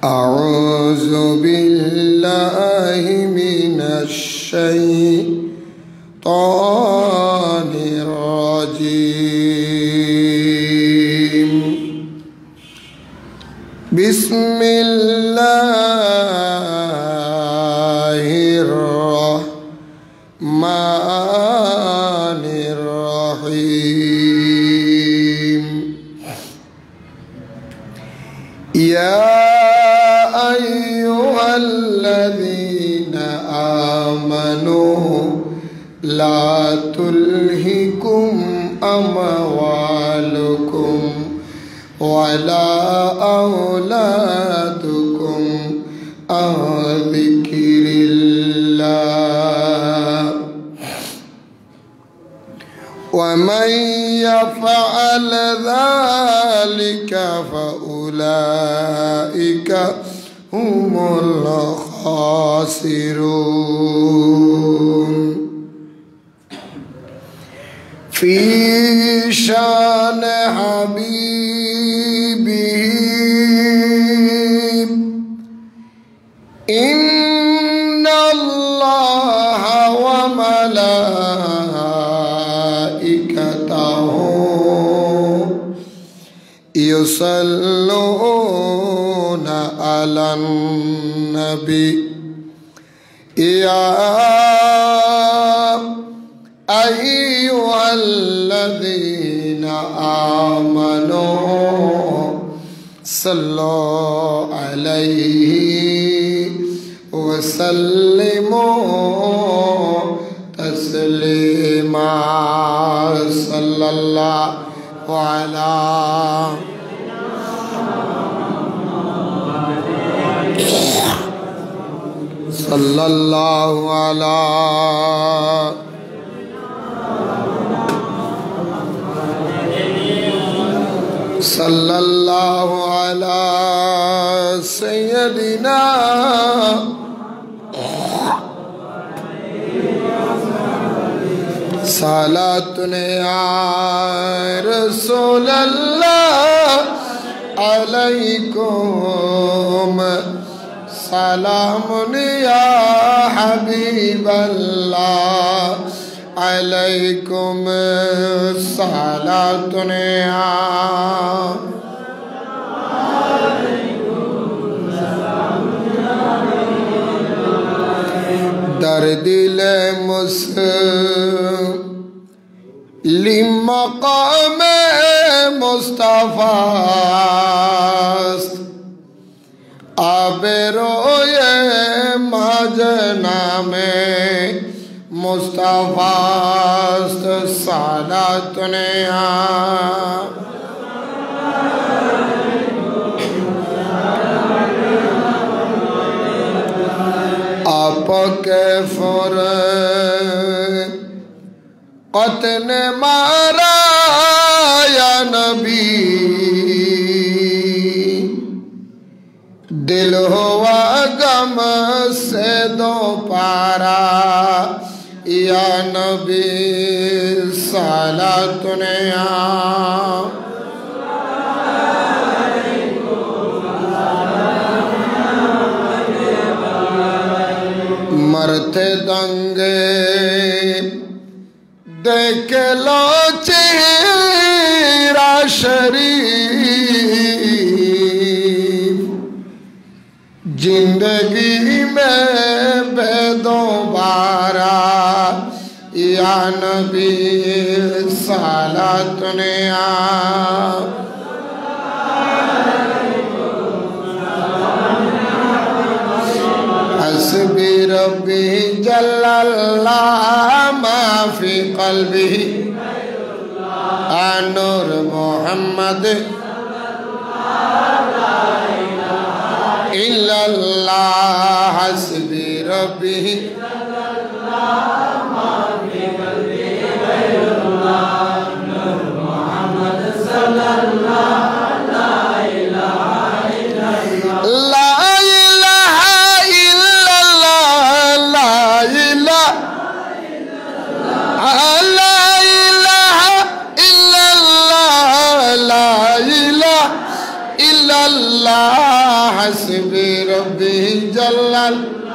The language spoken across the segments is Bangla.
أعوذ بالله من الشيطان الرجيم بسم الله الرحمن الرحيم يا أيها الذين آمنوا لا تلهكم أموالكم ولا أولادكم عن ذكر الله ومن يفعل ذلك فأولئك هم الخاسرون في شان حبيبه إن الله وملائكته يصلون على النبي يا أيها الذين آمنوا صلوا عليه وسلموا تسليما صلى الله على صلى الله على صلى الله على سيدنا صلاتنا يا رسول الله عليكم سلام يا حبيب الله عليكم صلاتنا در دل مسلم مقام مصطفی است آبروی مجنم مصطفی است صلاتنا آپ کے فرقت نے مارا یا نبی دل ہوا غم سے دو پارا یا نبی صلاتنا مرتے دنگے دیکھ لو چہرہ شریف زندگی میں بے دوبارہ یا نبی صلاتنا حسبی ربی جل اللہ ما فی قلبی نور محمد الا اللہ حسبی ربی نور محمد صلی اللہ لا ইলাহা ইল্লাল্লাহ হাসবি রব্বি জাল্লাল্লাহ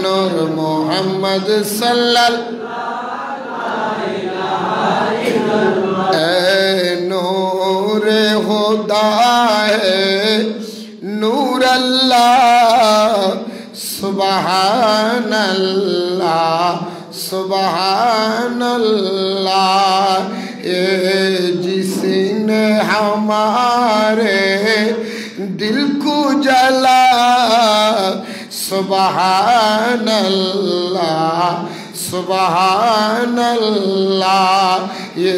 নূর মুহাম্মদ সাল্লাল্লাহু নূর খুদা है नूर अल्लाह सुबहान अल्लाह सुबहान अल्लाह ये जिसने हमारे दिल को जला सुबहान अल्लाह सुबहान अल्लाह ये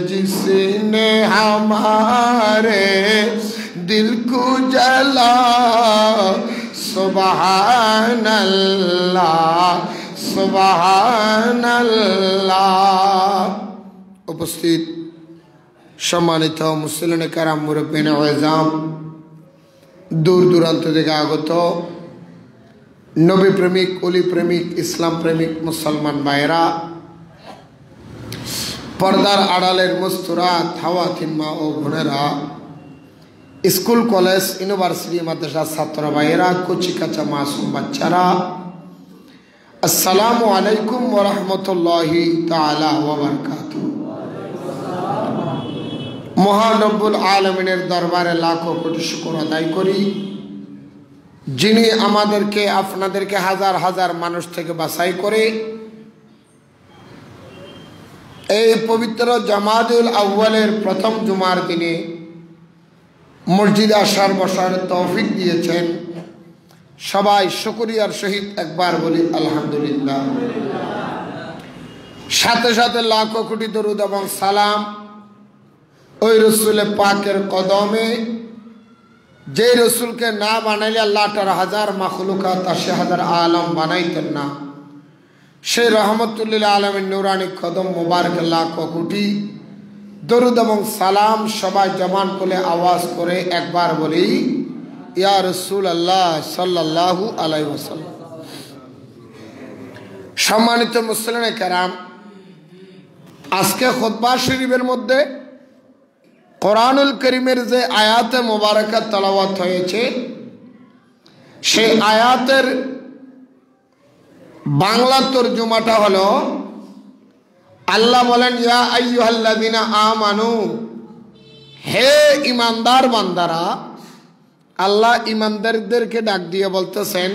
जिसने हमारे दिल को जला सुबहान अल्लाह सुबहान अल्लाह। उपस्थित सम्मानित मुसल्लिन कराम मुरब्बिन आज़म दूर दूरान्त থেকে আগত नबी प्रेमिक ओली प्रेमिक इस्लाम प्रेमिक मुसलमान भाइरा पर्दार आड़ालेर मुस्तुरात हावाथिन मा ओ बोनेरा स्कूल कलेज यूनिवर्सिटी मद्रासा छात्र भाइरा कचि काचा मासूम बाच्चारा अस्सलामु आलैकुम व रहमतुल्लाहि ताआला व बाराकातुहू। महान रब्बुल आलमीनेर दरबारे लाखों कोटी शुक्र आदाय करी जिनी आमादेरके आपनादेरके हजार हजार मानुष थेके बाछाई करे এই পবিত্র জামাতুল আউয়ালের প্রথম জুমার দিনে মসজিদে আসার বসার তৌফিক দিয়েছেন। সবাই শুকরিয়ার সহিত একবার বলি আলহামদুলিল্লাহ। সাথে সাথে লাখো কোটি দরুদ এবং সালাম ওই রসুল পাকের কদমে যে রসুলকে না বানাইলে আল্লাহ তাআলা হাজার মাখলুকাত ৮০,০০০ আলম বানাইতেন না। সেই রহমতুল্লিল আলমের নুরানি কদম মুবারক লাখো কোটি দরুদ এবং সালাম সবাই জমান করে আওয়াজ করে একবার বলি ইয়া রাসূলুল্লাহ সাল্লাল্লাহু আলাইহি ওয়াসাল্লাম। সম্মানিত মুসলিম কেরাম, আজকে খুতবা শরীফের মধ্যে কোরআনুল করিমের যে আয়াতে মুবারাকা তেলাওয়াত হয়েছে সেই আয়াতের বাংলা তরজমাটা হলো আল্লাহ বলেন ইয়া আইয়ুহাল্লাযিনা আমানু, হে ঈমানদার বান্দারা। আল্লাহ ঈমানদারদেরকে ডাক দিয়ে বলতেছেন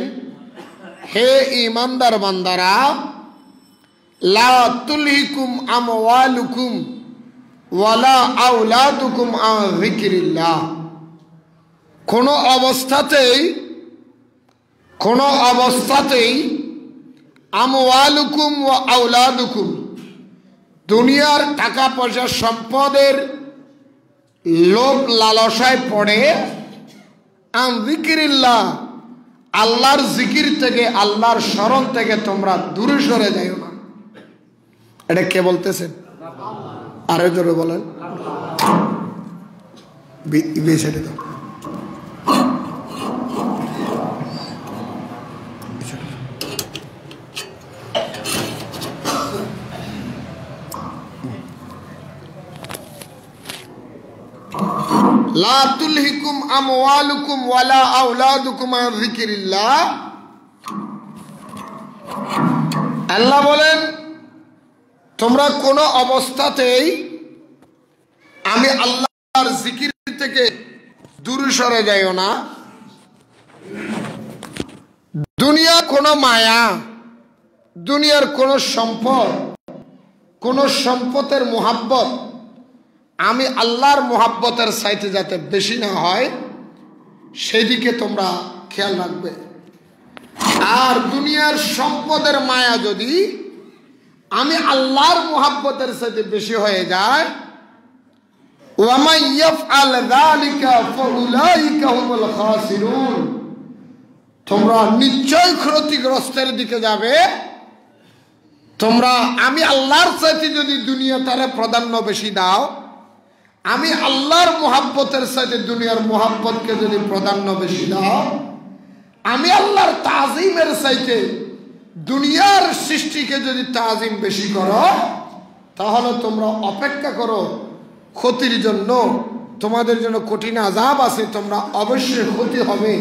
হে ঈমানদার বান্দারা, লা তুলহিকুম আমওয়ালুকুম ওয়ালা আওলাদুকুম আন যিকরিল্লাহ। কোনো অবস্থাতেই আমওয়ালুকুম ওয়া আওলাদুকুম, দুনিয়ার টাকা পয়সা সম্পদের লোভ লালসায় পড়ে আন যিকরিল্লাহ, আল্লাহর জিকির থেকে আল্লাহর স্মরণ থেকে তোমরা দূরে সরে যাও না। এটা কে বলতেছেন? আরো জোরে বলেন। বেশি দাও। লা তুলহিকুম আমওয়ালুকুম ওয়ালা আওলাদুকুম আন যিকরিল্লাহ। আল্লাহ বলেন তোমরা কোনো অবস্থাতেই আমি আল্লাহর জিকির থেকে দূরে সরে যাইও না। দুনিয়ার কোনো মায়া, দুনিয়ার কোনো সম্পদ, কোনো সম্পদের মোহাব্বত আমি আল্লাহর মোহাব্বতের চাইতে যাতে বেশি না হয় সেদিকে তোমরা খেয়াল রাখবে। আর দুনিয়ার সম্পদের মায়া যদি আমি আল্লাহর মোহাব্বতের সাথে বেশি হয়ে যায়, ওয়ামান ইয়াফআল যালিকা ফাউলাইকা হুমুল খাসিরুন, তোমরা নিশ্চয় ক্ষতিগ্রস্তের দিকে যাবে। তোমরা আমি আল্লাহর সাথে যদি দুনিয়াটারে প্রাধান্য বেশি দাও, আমি আল্লাহর মোহাব্বতের সাথে দুনিয়ার মোহাব্বতকে যদি প্রাধান্য বেশি দাও, আমি আল্লাহর তাজিমের চাইতে দুনিয়ার সৃষ্টিকে যদি তাজিম বেশি করো, তাহলে তোমরা অপেক্ষা করো ক্ষতির জন্য, তোমাদের জন্য কঠিন আযাব আছে, তোমরা অবশ্যই ক্ষতি হবে।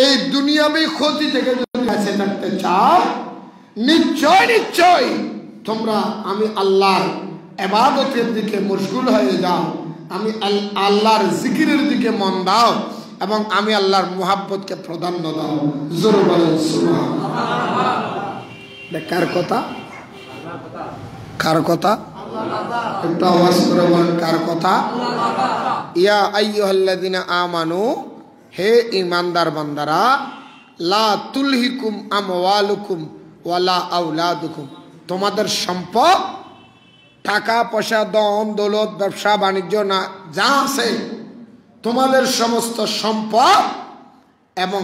এই দুনিয়াবি ক্ষতি থেকে যদি বেঁচে থাকতে চাও, নিশ্চয় নিশ্চয় তোমরা আমি আল্লাহর ইবাদতের দিকে মশগুল হয়ে যাও, আমি আল্লাহর জিকিরের দিকে মন দাও এবং আমি আল্লাহর মুহাব্বতকে প্রাধান্য দাও। জোরে বলেন সুবহানাল্লাহ। কার কথা? কার কথা? একটু আওয়াজ করে বলেন, কার কথা? ইয়া আইয়ুহাল্লাযিনা আমানু, হে ঈমানদার বান্দারা, লা তুলহিকুম আমওয়ালুকুম ওয়ালা আওলাদুকুম, তোমাদের সম্পদ, টাকা পয়সা, ধন দৌলত, ব্যবসা বাণিজ্য না যা আছে, তোমাদের সমস্ত সম্পদ এবং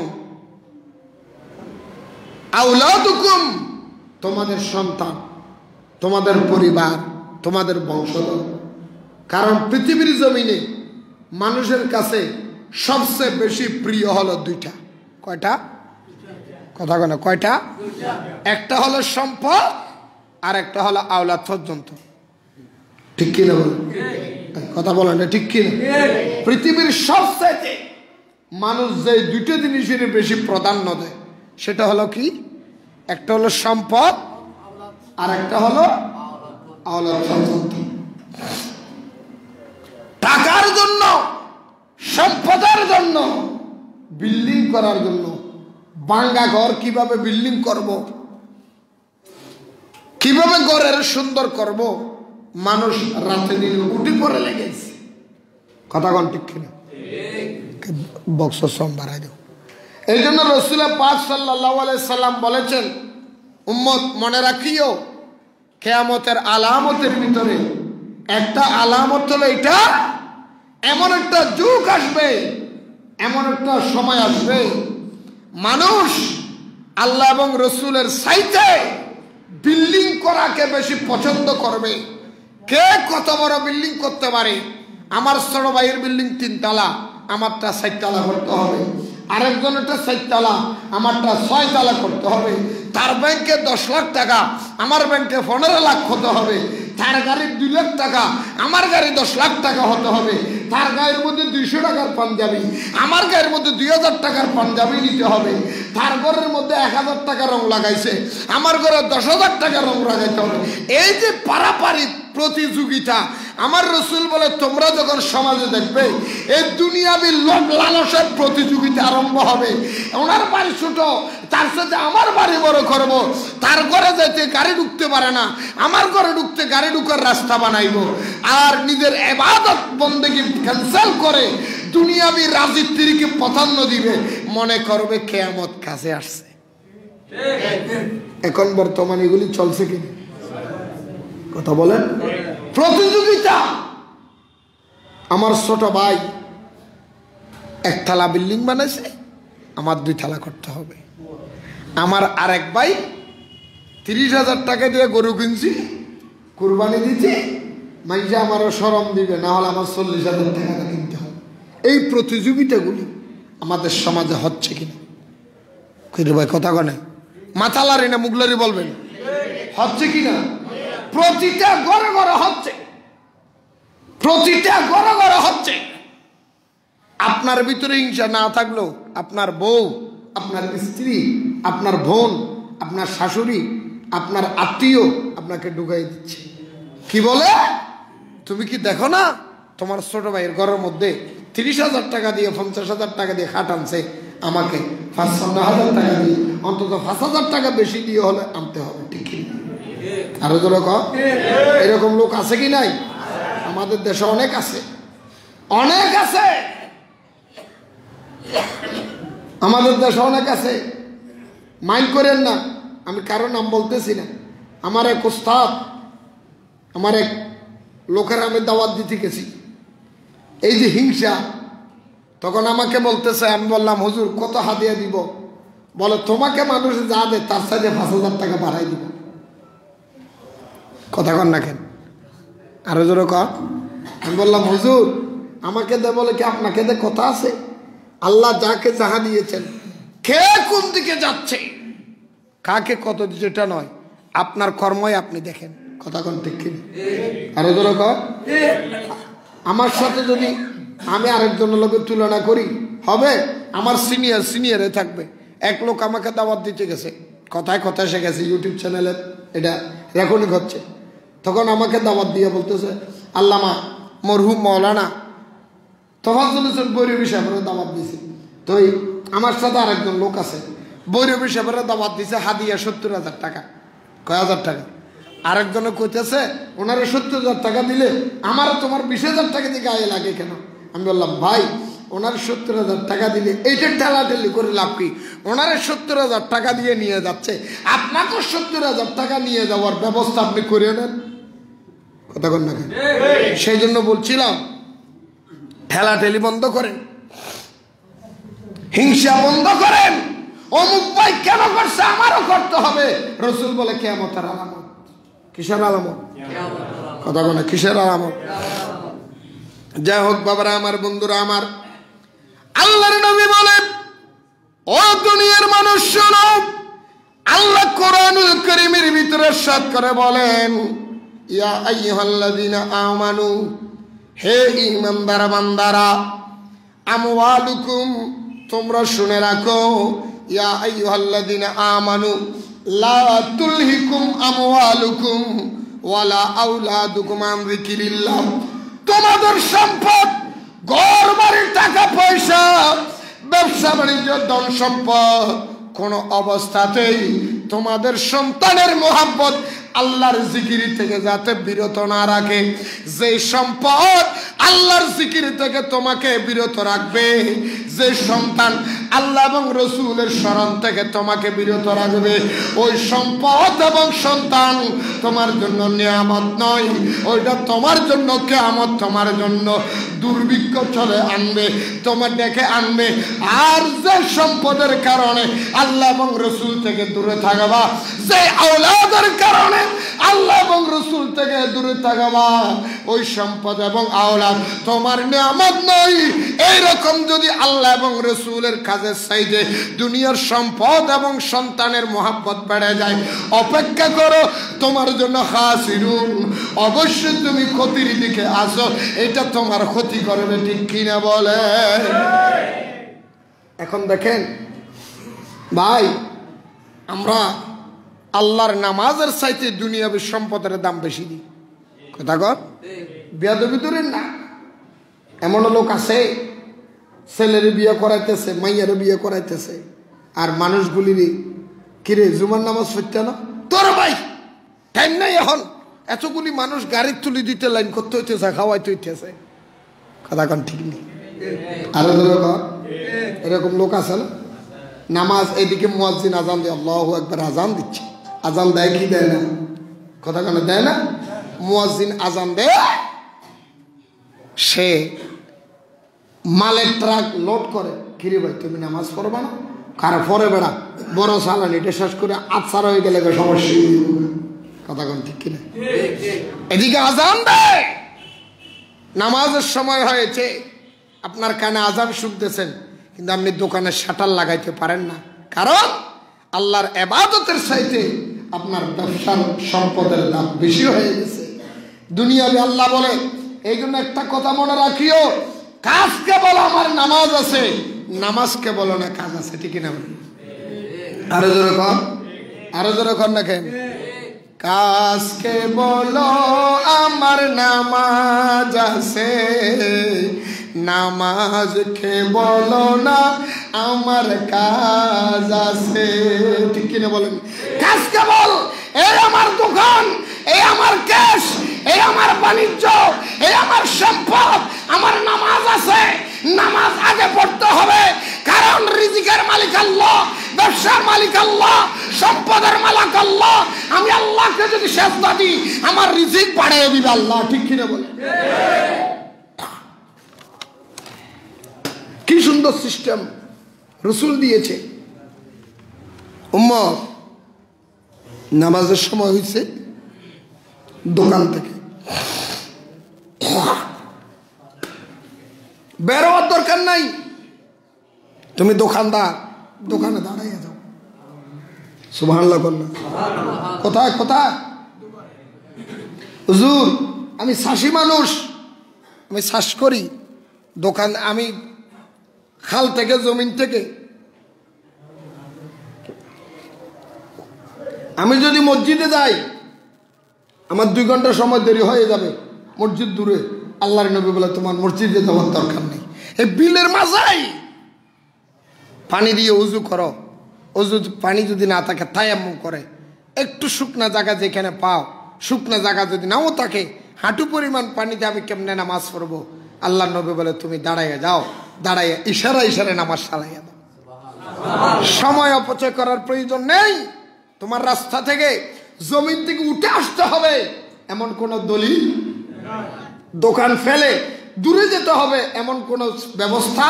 আওলাদুকুম, তোমাদের সন্তান, তোমাদের পরিবার, তোমাদের বংশধর। কারণ পৃথিবীর জমিনে মানুষের কাছে সবচেয়ে বেশি প্রিয় হলো দুইটা। কয়টা? কথা বলে কয়টা? একটা হলো সম্পদ আর একটা হলো আওলাদ পর্যন্ত। ঠিক কিনা বলেন? কথা বলেন না, ঠিক কিনা? পৃথিবীর সবচেয়ে মানুষ যে দুইটা জিনিসের বেশি প্রাধান্য দেয় সেটা হলো কি? একটা হলো সম্পদ আর একটা হলো আওলাদ পর্যন্ত। টাকার জন্য, সম্পদের জন্য, বিল্ডিং করার জন্য, ভাঙ্গা ঘর কিভাবে বিল্ডিং করব, কিভাবে ঘরের সুন্দর করব, মানুষ রাতে দিন উঠে পড়ে লেগেছে। কথা কোন ঠিক কিনা? বক্স সম বাড়াই দেব। এই জন্য রাসূল পাক সাল্লাল্লাহু আলাইহি সাল্লাম বলেছেন, উম্মত মনে রাখিও, কিয়ামতের আলামতের ভিতরে একটা আলামত হলো এটা, এমন একটা যুগ আসবে, এমন একটা সময় আসবে, মানুষ আল্লাহ এবং রসুলের চাইতে বিল্ডিং করাকে বেশি পছন্দ করবে। কে কত বড় বিল্ডিং করতে পারে? আমার ছোট ভাইয়ের বিল্ডিং 3 তলা, আমারটা 4 তলা করতে হবে। আরেকজনেরটা 4 তলা, আমারটা 6 তলা করতে হবে। তার ব্যাংকে 10 লাখ টাকা, আমার ব্যাংকে 15 লাখ হতে হবে। তার গাড়ির 2 লাখ টাকা, আমার গাড়ি 10 লাখ টাকা হতে হবে। তার গায়ের মধ্যে 200 টাকার পাঞ্জাবি, আমার গায়ের মধ্যে 2000 টাকার পাঞ্জাবি নিতে হবে। তার ঘরের মধ্যে 1000 টাকা রং লাগাইছে, আমার ঘরে 10,000 টাকা রং লাগাইতে হবে। এই যে পারাপারি প্রতিযোগিতা, আমার রসুল বলে তোমরা যখন সমাজে দেখবে এই দুনিয়াবি লোভ লালসের প্রতিযোগিতা আরম্ভ হবে। ওনার বাড়ি ছোট, তার সাথে আমার বাড়ি বড় করব। তার ঘরে যেতে গাড়ি ঢুকতে পারে না, আমার ঘরে ঢুকতে গাড়ি ঢুকার রাস্তা বানাইব। আর নিজের ইবাদত বন্দেগী ক্যান্সেল করে দুনিয়াবি রাজনীতিকে প্রাধান্য দিবে, মনে করবে কিয়ামত কাছে আসছে। এখন বর্তমানে এগুলি চলছে কি? কথা বলেন। প্রতিযোগিতা। আমার ছোট ভাই 1 তলা বিল্ডিং বানাইছে, আমার 2 তলা করতে হবে। আমার আরেক ভাই 30,000 টাকা দিয়ে গরু কিনছি, কুরবানি দিচ্ছি, মাইজা আমারও শরম দিবে, না হলে আমার 40,000 টাকা কিনতে হবে। এই প্রতিযোগিতাগুলি আমাদের সমাজে হচ্ছে কিনা? কিন্তু ভাই কথা কনে মাথা লারি না মুগলারি বলবেন, হচ্ছে কিনা? প্রতিটা ঘরে ঘরে হচ্ছে, প্রতিটা ঘরে ঘরে হচ্ছে। আপনার ভিতরে হিংসা না থাকলেও আপনার বউ, আপনার স্ত্রী, আপনার বোন, আপনার শাশুড়ি, আপনার আত্মীয় আপনাকে ঢুকাই দিচ্ছে। কি বলে? তুমি কি দেখো না তোমার ছোট ভাইয়ের ঘরের মধ্যে 30,000 টাকা দিয়ে 50,000 টাকা দিয়ে খাট আনছে, আমাকে 5-6,000 টাকা দিয়ে, অন্তত 5,000 টাকা বেশি দিয়ে হলে আনতে হবে। ঠিক কি? আরো ধরো এরকম লোক আছে কি নাই? আমাদের দেশে অনেক আছে, অনেক আছে, আমাদের দেশে অনেক আছে। মাইন্ড করেন না, আমি কারো নাম বলতেছি না। আমার এক ওস্তাদ, আমার এক লোকের আমি দাওয়াত দিতে গেছি, এই যে হিংসা, তখন আমাকে বলতেছে, আমি বললাম হুজুর কত হাদিয়া দিব? বলে তোমাকে মানুষ যা দেয় তার সাথে 5,000 টাকা বাড়াই দিব। কথা কন না কেন? আরো জোরে কর। আমি বললাম হুজুর আমাকে দে, বলে কি আপনাকে দে কথা আছে? আল্লাহ যাকে যাহা দিয়েছেন, কে কোন দিকে যাচ্ছে, কাকে কত দিচ্ছে এটা নয়, আপনার কর্মই আপনি দেখেন। কথা কোন ঠিক কি আরো ধরো কর আমার সাথে যদি আমি আরেকজনের লোকের তুলনা করি হবে আমার সিনিয়রে থাকবে এক লোক আমাকে দাওয়াত দিতে গেছে কথায় কথায় সে গেছে ইউটিউব চ্যানেলে এটা রেকর্ডিং হচ্ছে তখন আমাকে দাওয়াত দিয়ে বলতেছে আল্লামা মরহুম মৌলানা তফাজ্জল হোসেন বৈরবী সাহেবের দাওয়াত দিয়েছে তো আমার সাথে আরেকজন লোক আছে বৈরবী সাহেবের দাওয়াত দিয়েছে হাদিয়া 70,000 টাকা কয় হাজার টাকা আরেকজনে কইতেছে ওনারা 70,000 টাকা দিলে আমারও তোমার 20,000 টাকা দিয়ে গায়ে লাগে কেন আমি বললাম ভাই ওনার 70,000 টাকা দিলে এইটা ঠেলাঠেলি করে লাভ কি ওনারা 70,000 টাকা দিয়ে নিয়ে যাচ্ছে আপনাকে 70,000 টাকা নিয়ে যাওয়ার ব্যবস্থা আপনি করে নেন কথা কন না সেই জন্য বলছিলাম ঠেলাঠেলি বন্ধ করেন হিংসা বন্ধ করেন অমুক ভাই কেন করছে আমারও করতে হবে রসুল বলে কিয়ামতের আলামত কিসের আলামত কথা বলে কিসের আলামত যাই হোক বাবারা আমার বন্ধুরা আমার আল্লাহর নবী বলেন ও দুনিয়ার মানুষ শোনো আল্লাহ কোরআনুল কারীমের ভিতরে ইরশাদ করে বলেন ইয়া আইয়ুহাল্লাযীনা আমানু হে ঈমানদার বান্দারা আমওয়ালুকুম তোমরা শুনে রাখো ইয়া আইয়ুহাল্লাযীনা আমানু লা তুলহিকুম আমওয়ালুকুম ওয়ালা আওলাদুকুম আন যিকিরিল্লাহ তোমাদের সম্পদ ঘর বাড়ি টাকা পয়সা ব্যবসা বাণিজ্য ধন সম্পদ কোন অবস্থাতেই তোমাদের সন্তানের মোহাব্বত আল্লাহর জিকির থেকে যাতে বিরত না রাখে যে সম্পদ আল্লাহর জিকির থেকে তোমাকে বিরত রাখবে যে সন্তান আল্লাহ এবং রসুলের স্মরণ থেকে তোমাকে বিরত রাখবে ওই সম্পদ এবং সন্তান তোমার জন্য নিয়ামত নয় ওইটা তোমার জন্য কিয়ামত তোমার জন্য দুর্ভিক্ষ চলে আনবে তোমার ডেকে আনবে আর যে সম্পদের কারণে আল্লাহ এবং রসুল থেকে দূরে থাকবা যে আওলাদের কারণে আল্লাহ এবং রসুল থেকে দূরে থাকবা ওই সম্পদ এবং আওলাদ তোমার নিয়ামত নয় এইরকম যদি আল্লাহ এবং রসুলের কাজের চাইতে দুনিয়ার সম্পদ এবং সন্তানের মোহাব্বত বেড়ে যায় অপেক্ষা করো তোমার জন্য খাসিরুন অবশ্যই তুমি ক্ষতির দিকে আসো এটা তোমার ক্ষতি করবে ঠিক কিনা বলে এখন দেখেন ভাই আমরা আল্লাহর নামাজের চাইতে দুনিয়াবী সম্পদের দাম বেশি দিই কথা কর বিয়াদবি দূরের না এমন লোক আছে ছেলের বিয়ে করাইতেছে মাইয়ারও বিয়ে করাইতেছে আর মানুষগুলিরই কিরে জুমার নামাজ পড়তে না তোর ভাই টাইম নাই এখন এতগুলি মানুষ গাড়ির তুলি দিতে লাইন করতে হইতেছে খাওয়াইতে হইতেছে কথা কন ঠিক নেই আরো এরকম লোক আছে না নামাজ এদিকে মুয়াজ্জিন আজান দিয়ে আল্লাহু আকবার আজান দিচ্ছে আজান দেয় কি দেয় না কথা কেন দেয় না মুয়াজ্জিন আজান দেয় সে মালের ট্রাক লোড করে কিরে ভাই তুমি নামাজ পড়বা না কার পরে বেড়া বড় সালান এটা শেষ করে আচ্ছার হয়ে গেলে সমস্যা কথা কোন ঠিক কিনা এদিকে আজান দেয় নামাজের সময় হয়েছে আপনার কানে আজান শুনতেছেন কিন্তু আপনি দোকানে শাটার লাগাইতে পারেন না কারণ আল্লাহর ইবাদতের চাইতে আপনার ব্যবসার সম্পদের দাম বেশি হয়ে গেছে দুনিয়াতে আল্লাহ বলে এই জন্য একটা কথা মনে রাখিও কাজকে বলো আমার নামাজ আছে নামাজকে বলো না কাজ আছে ঠিক না আরো জোরে কর না কেন কাজকে বলো আমার নামাজ আছে নামাজকে বলো না আমার কাজ আছে ঠিক কিনা বলেন কাজকে বল এই আমার দোকান এই আমার ক্যাশ এই আমার বাণিজ্য এই আমার সম্পদ আমার নামাজ আছে নামাজ আগে পড়তে হবে কারণ রিজিকের মালিক আল্লাহ ব্যবসার মালিক আল্লাহ সম্পদের মালিক আল্লাহ আমি আল্লাহকে যদি সেজদা দিই আমার রিজিক বাড়িয়ে দিবে আল্লাহ ঠিক কিনা বলে কি সুন্দর সিস্টেম রসুল দিয়েছে উম্মত নামাজের সময় হয়েছে দোকান থেকে বেরোয়ার দরকার নাই তুমি দোকানদার দোকানে দাঁড়াইয়া যাও সুবহানাল্লাহ বললাম কোথায় কোথায় হুজুর আমি চাষি মানুষ, আমি চাষ করি, দোকান আমি খাল থেকে জমিন থেকে, আমি যদি মসজিদে যাই আমার 2 ঘন্টা সময় দেরি হয়ে যাবে, মসজিদ দূরে। আল্লাহর নবী বলে তোমার মসজিদে যাওয়ার দরকার নেই, এই বিলের মাঝাই পানি দিয়ে উজু করো। উজু পানি যদি না থাকে তায়াম্মুম করে, একটু শুকনা জায়গা যেখানে পাও, শুকনা জায়গা যদি নাও থাকে, হাঁটু পরিমাণ পানিতে আমি কেমনে নামাজ পড়বো? আল্লাহর নবী বলে তুমি দাঁড়াইয়া যাও, দাঁড়াইয়া ইশারায় নামাজ চালাইয়া দাও। সময় অপচয় করার প্রয়োজন নেই। তোমার রাস্তা থেকে জমিন থেকে উঠে আসতে হবে এমন কোন দলিল, দোকান ফেলে দূরে যেতে হবে এমন কোন ব্যবস্থা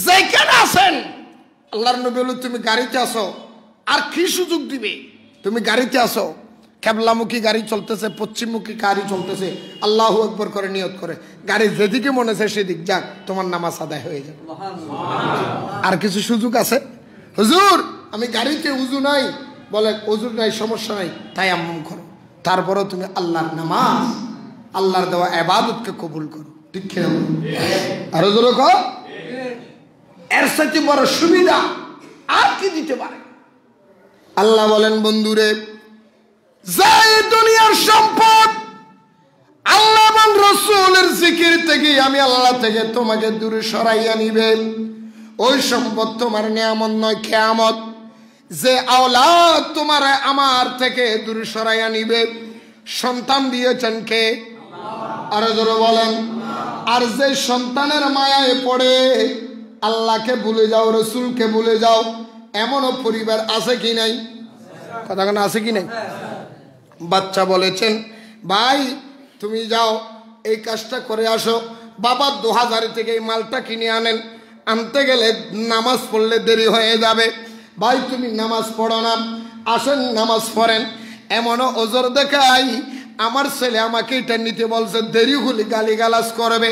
যেখানে আছেন। আল্লাহর নবী বলে তুমি গাড়িতে আসো, আর কি সুযোগ দিবে? তুমি গাড়িতে আসো, কেবলামুখী গাড়ি চলতেছে, পশ্চিমমুখী গাড়ি চলতেছে, আল্লাহু আকবার করে নিয়ত করে গাড়ি যেদিকে মনে হয় সেদিক যাক, তোমার নামাজ আদায় হয়ে যাবে। আর কিছু সুযোগ আছে? হুজুর আমি গাড়িতে উজু নাই, বলে উজু নাই সমস্যা নাই, তায়াম্মুম করো, তারপরেও তুমি আল্লাহর নামাজ, আল্লাহর দেওয়া ইবাদতকে কবুল করো। ঠিক কিনা? আরো জোরে কও। এর সাথে বড় সুবিধা আর কি দিতে পারে? আল্লাহ বলেন বন্ধুরে, যে দুনিয়ার সম্পদ আল্লাহ এবং রাসূলের জিকির থেকে আমি আল্লাহ থেকে তোমাকে দূরে সরাইয়া নিবেন, ওই সম্পদ তোমার নিয়ামত নয়, কিয়ামত। যে আওলাদ তোমার আমার থেকে দূরে সরাইয়া নিবে, সন্তান দিয়েছেন কে? আরো জোরে বলেন। আর যে সন্তানের মায়ায় পড়ে আল্লাহকে ভুলে যাও, রাসূলকে ভুলে যাও, এমনও পরিবার আছে কি নাই? কথা কেন আছে কি নাই? বাচ্চা বলেছেন ভাই তুমি যাও এই কাজটা করে আসো, বাবা 2000 থেকে এই মালটা কিনে আনেন, আনতে গেলে নামাজ পড়লে দেরি হয়ে যাবে, ভাই তুমি নামাজ পড়ো না, আসেন নামাজ পড়েন। এমনও ওজর দেখাই আমার ছেলে আমাকে এটা নিতে বলছে, দেরি হলে গালিগালাজ করবে।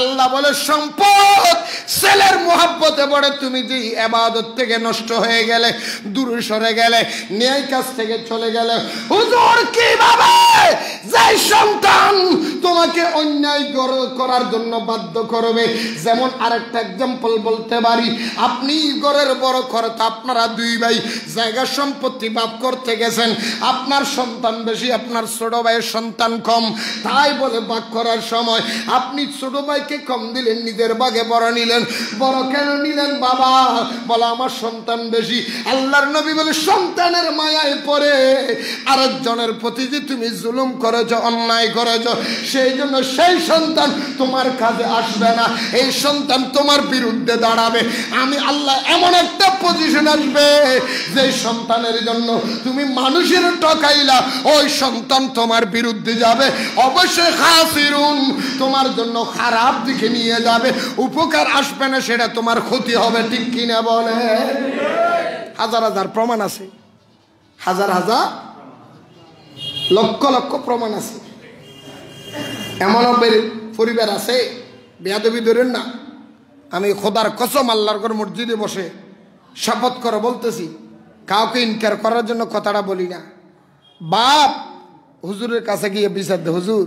আল্লাহ বলে সম্পদ ছেলের মোহাব্বতে পড়ে তুমি যে ইবাদত থেকে নষ্ট হয়ে গেলে, দূরে সরে গেলে, ন্যায় কাজ থেকে চলে গেলে, হুজুর কিভাবে যে সন্তান তোমাকে অন্যায় করার জন্য বাধ্য করবে? যেমন আরেকটা एग्जांपल বলতে পারি, আপনি ঘরের বড় কর্তা, আপনারা 2 ভাই জায়গা সম্পত্তি ভাগ করতে গেছেন, আপনার সন্তান বেশি, আপনার ছোট ভাইয়ের সন্তান কম, তাই বলে ভাগ করার সময় আপনি ছোট ভাইকে কম দিলেন, নিজের ভাগে বড় নিলেন। বড় কেন নিলেন বাবা? বলে আমার সন্তান বেশি। আল্লাহর নবী বলে সন্তানের মায়ায় পড়ে আরেকজনের প্রতি যে তুমি জুলুম করেছ, অন্যায় করেছ, সেই জন্য সেই সন্তান তোমার কাছে আসবে না, এই সন্তান তোমার বিরুদ্ধে দাঁড়াবে। আমি আল্লাহ এমন একটা পজিশন আসবে যে সন্তানের জন্য তুমি মানুষের ঠকাইলা, ওই সন্তান তোমার বিরুদ্ধে যাবে, অবশ্যই খাসিরুন, তোমার জন্য খারাপ দিকে নিয়ে যাবে, উপকার আসবে না, সেটা তোমার ক্ষতি হবে। ঠিক কিনা বলে? হাজার হাজার প্রমাণ আছে, হাজার হাজার লক্ষ লক্ষ প্রমাণ আছে। এমনও পরিবার আছে, বেয়াদবি ধরেন না, আমি খোদার কসম আল্লাহর ঘর মসজিদে বসে শপথ করে বলতেছি, কাউকে ইনকার করার জন্য কথাটা বলি না। বাপ হুজুরের কাছে গিয়ে বিচার দে, হুজুর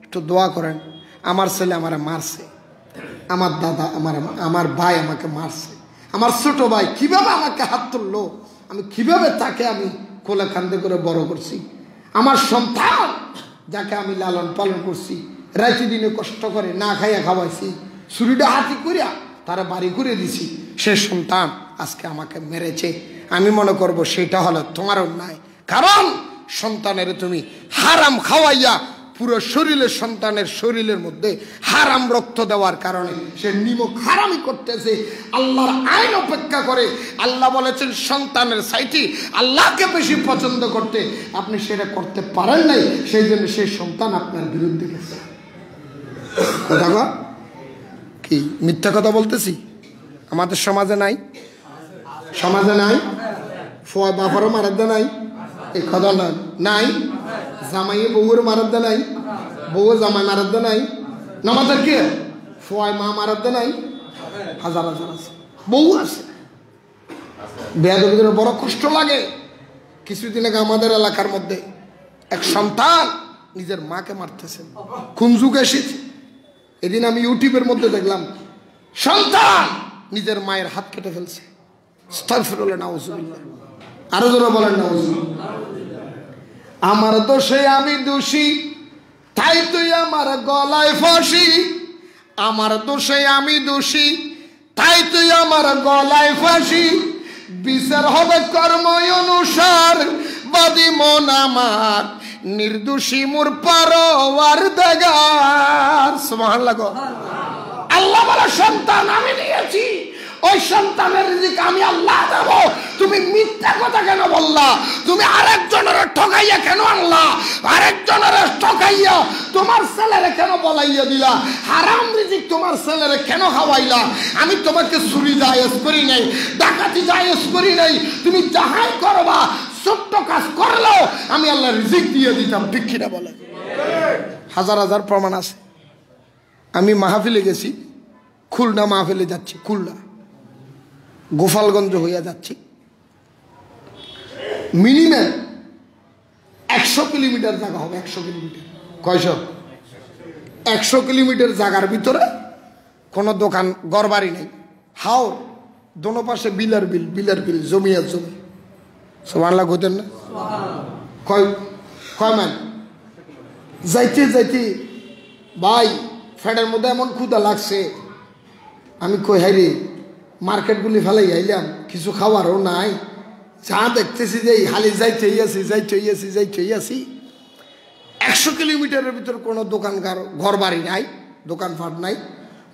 একটু দোয়া করেন, আমার ছেলে আমারে মারছে, আমার দাদা আমার ভাই আমাকে মারছে, আমার ছোট ভাই কিভাবে আমাকে হাত তুললো, আমি কিভাবে তাকে আমি কোলে কান্দে করে বড় করছি, আমার সন্তান যাকে আমি লালন পালন করছি, রাইতে দিনে কষ্ট করে না খাইয়া খাওয়াইছি, ছুরিটা হাতি করিয়া তারা বাড়ি করে দিছি, সে সন্তান আজকে আমাকে মেরেছে। আমি মনে করব সেটা হলো তোমার অন্যায়, কারণ সন্তানের তুমি হারাম খাওয়াইয়া পুরো শরীরের, সন্তানের শরীরের মধ্যে হারাম রক্ত দেওয়ার কারণে সে নিমক হারামি করতেছে, আল্লাহর আইন অপেক্ষা করে। আল্লাহ বলেছেন সন্তানের সাইটি আল্লাহকে বেশি পছন্দ করতে, আপনি সেটা করতে পারেন নাই, সেই জন্য সেই সন্তান আপনার বিরুদ্ধে গেছে। কথা কি মিথ্যা কথা বলতেছি? আমাদের সমাজে নাই, সমাজে নাই, বাবারও মারাদ্দা নাই, এই কথা নাই, জামাইয়ে বউয়ের মারাদ্দা নাই, বউ জামাই মারাদ্দা নাই, নামাজের কে ফোয়ায় মা মারাদ্দা নাই, হাজার হাজার আছে, বউ আছে। বেয়াদবিদের বড় কষ্ট লাগে। কিছুদিন আগে আমাদের এলাকার মধ্যে এক সন্তান নিজের মাকে মারতেছেন। কোন যুগ এসেছে? এদিন আমি ইউটিউবের মধ্যে দেখলাম সন্তান নিজের মায়ের হাত কেটে ফেলছে। আস্তাগফিরুল্লাহ, নাউজুবিল্লাহ। আরো জোরে বলেন নাউজুবিল্লাহ। আমার দোষে আমি দোষী, তাই তুই আমার গলায় ফাঁসি। আমার দোষে আমি দোষী, তাই তুই আমার গলায় ফাঁসি। বিচার হবে কর্ম অনুসার, বাদী মন আমার নির্দোষী মোর পরওয়ারদিগার। সুবহানাল্লাহ। আল্লাহ বলে সন্তান আমি দিয়েছি, ওই সন্তানের রিজিক আমি আল্লাহ দেব। তুমি মিথ্যা কথা কেন বললা? তুমি আরেকজনের ঠকাইয়া কেন আনলা? আরেকজনের ঠকাইয়া তোমার ছেলেরে কেন বলাইয়া দিলা? হারাম রিজিক তোমার ছেলেরে কেন খাওয়াইলা? আমি তোমাকে চুরি জায়েজ করি নাই, ডাকাতি জায়েজ করি নাই। তুমি যাহাই করবা, ছোট্ট কাজ করলেও আমি আল্লাহ রিজিক দিয়ে দিতাম। ঠিক কিনা বলে? হাজার হাজার প্রমাণ আছে। আমি মাহফিলে গেছি, খুলনা মাহফিলে যাচ্ছি, খুলনা গোপালগঞ্জ হইয়া যাচ্ছি। মিনিমাম 100 কিলোমিটার জায়গা হবে। 100 কিলোমিটার। কয়শো? 100 কিলোমিটার জায়গার ভিতরে কোনো দোকান ঘরবাড়ি নেই। হাওর দোনো পাশে বিলের বিল, বিলের বিল, জমি আর জমি। সুবহানাল্লাহ কইতেন না? কয় মাইল যাইতে যাইতে ভাই ফ্যাটের মধ্যে এমন ক্ষুধা লাগছে। আমি কই হাই রে, মার্কেটগুলি ফেলাই আইলাম, কিছু খাওয়ারও নাই। যা দেখতেছি যে হালি যাইতেই আছি 100 কিলোমিটারের ভিতর কোনো দোকানঘর ঘর বাড়ি নাই, দোকানপাট নাই।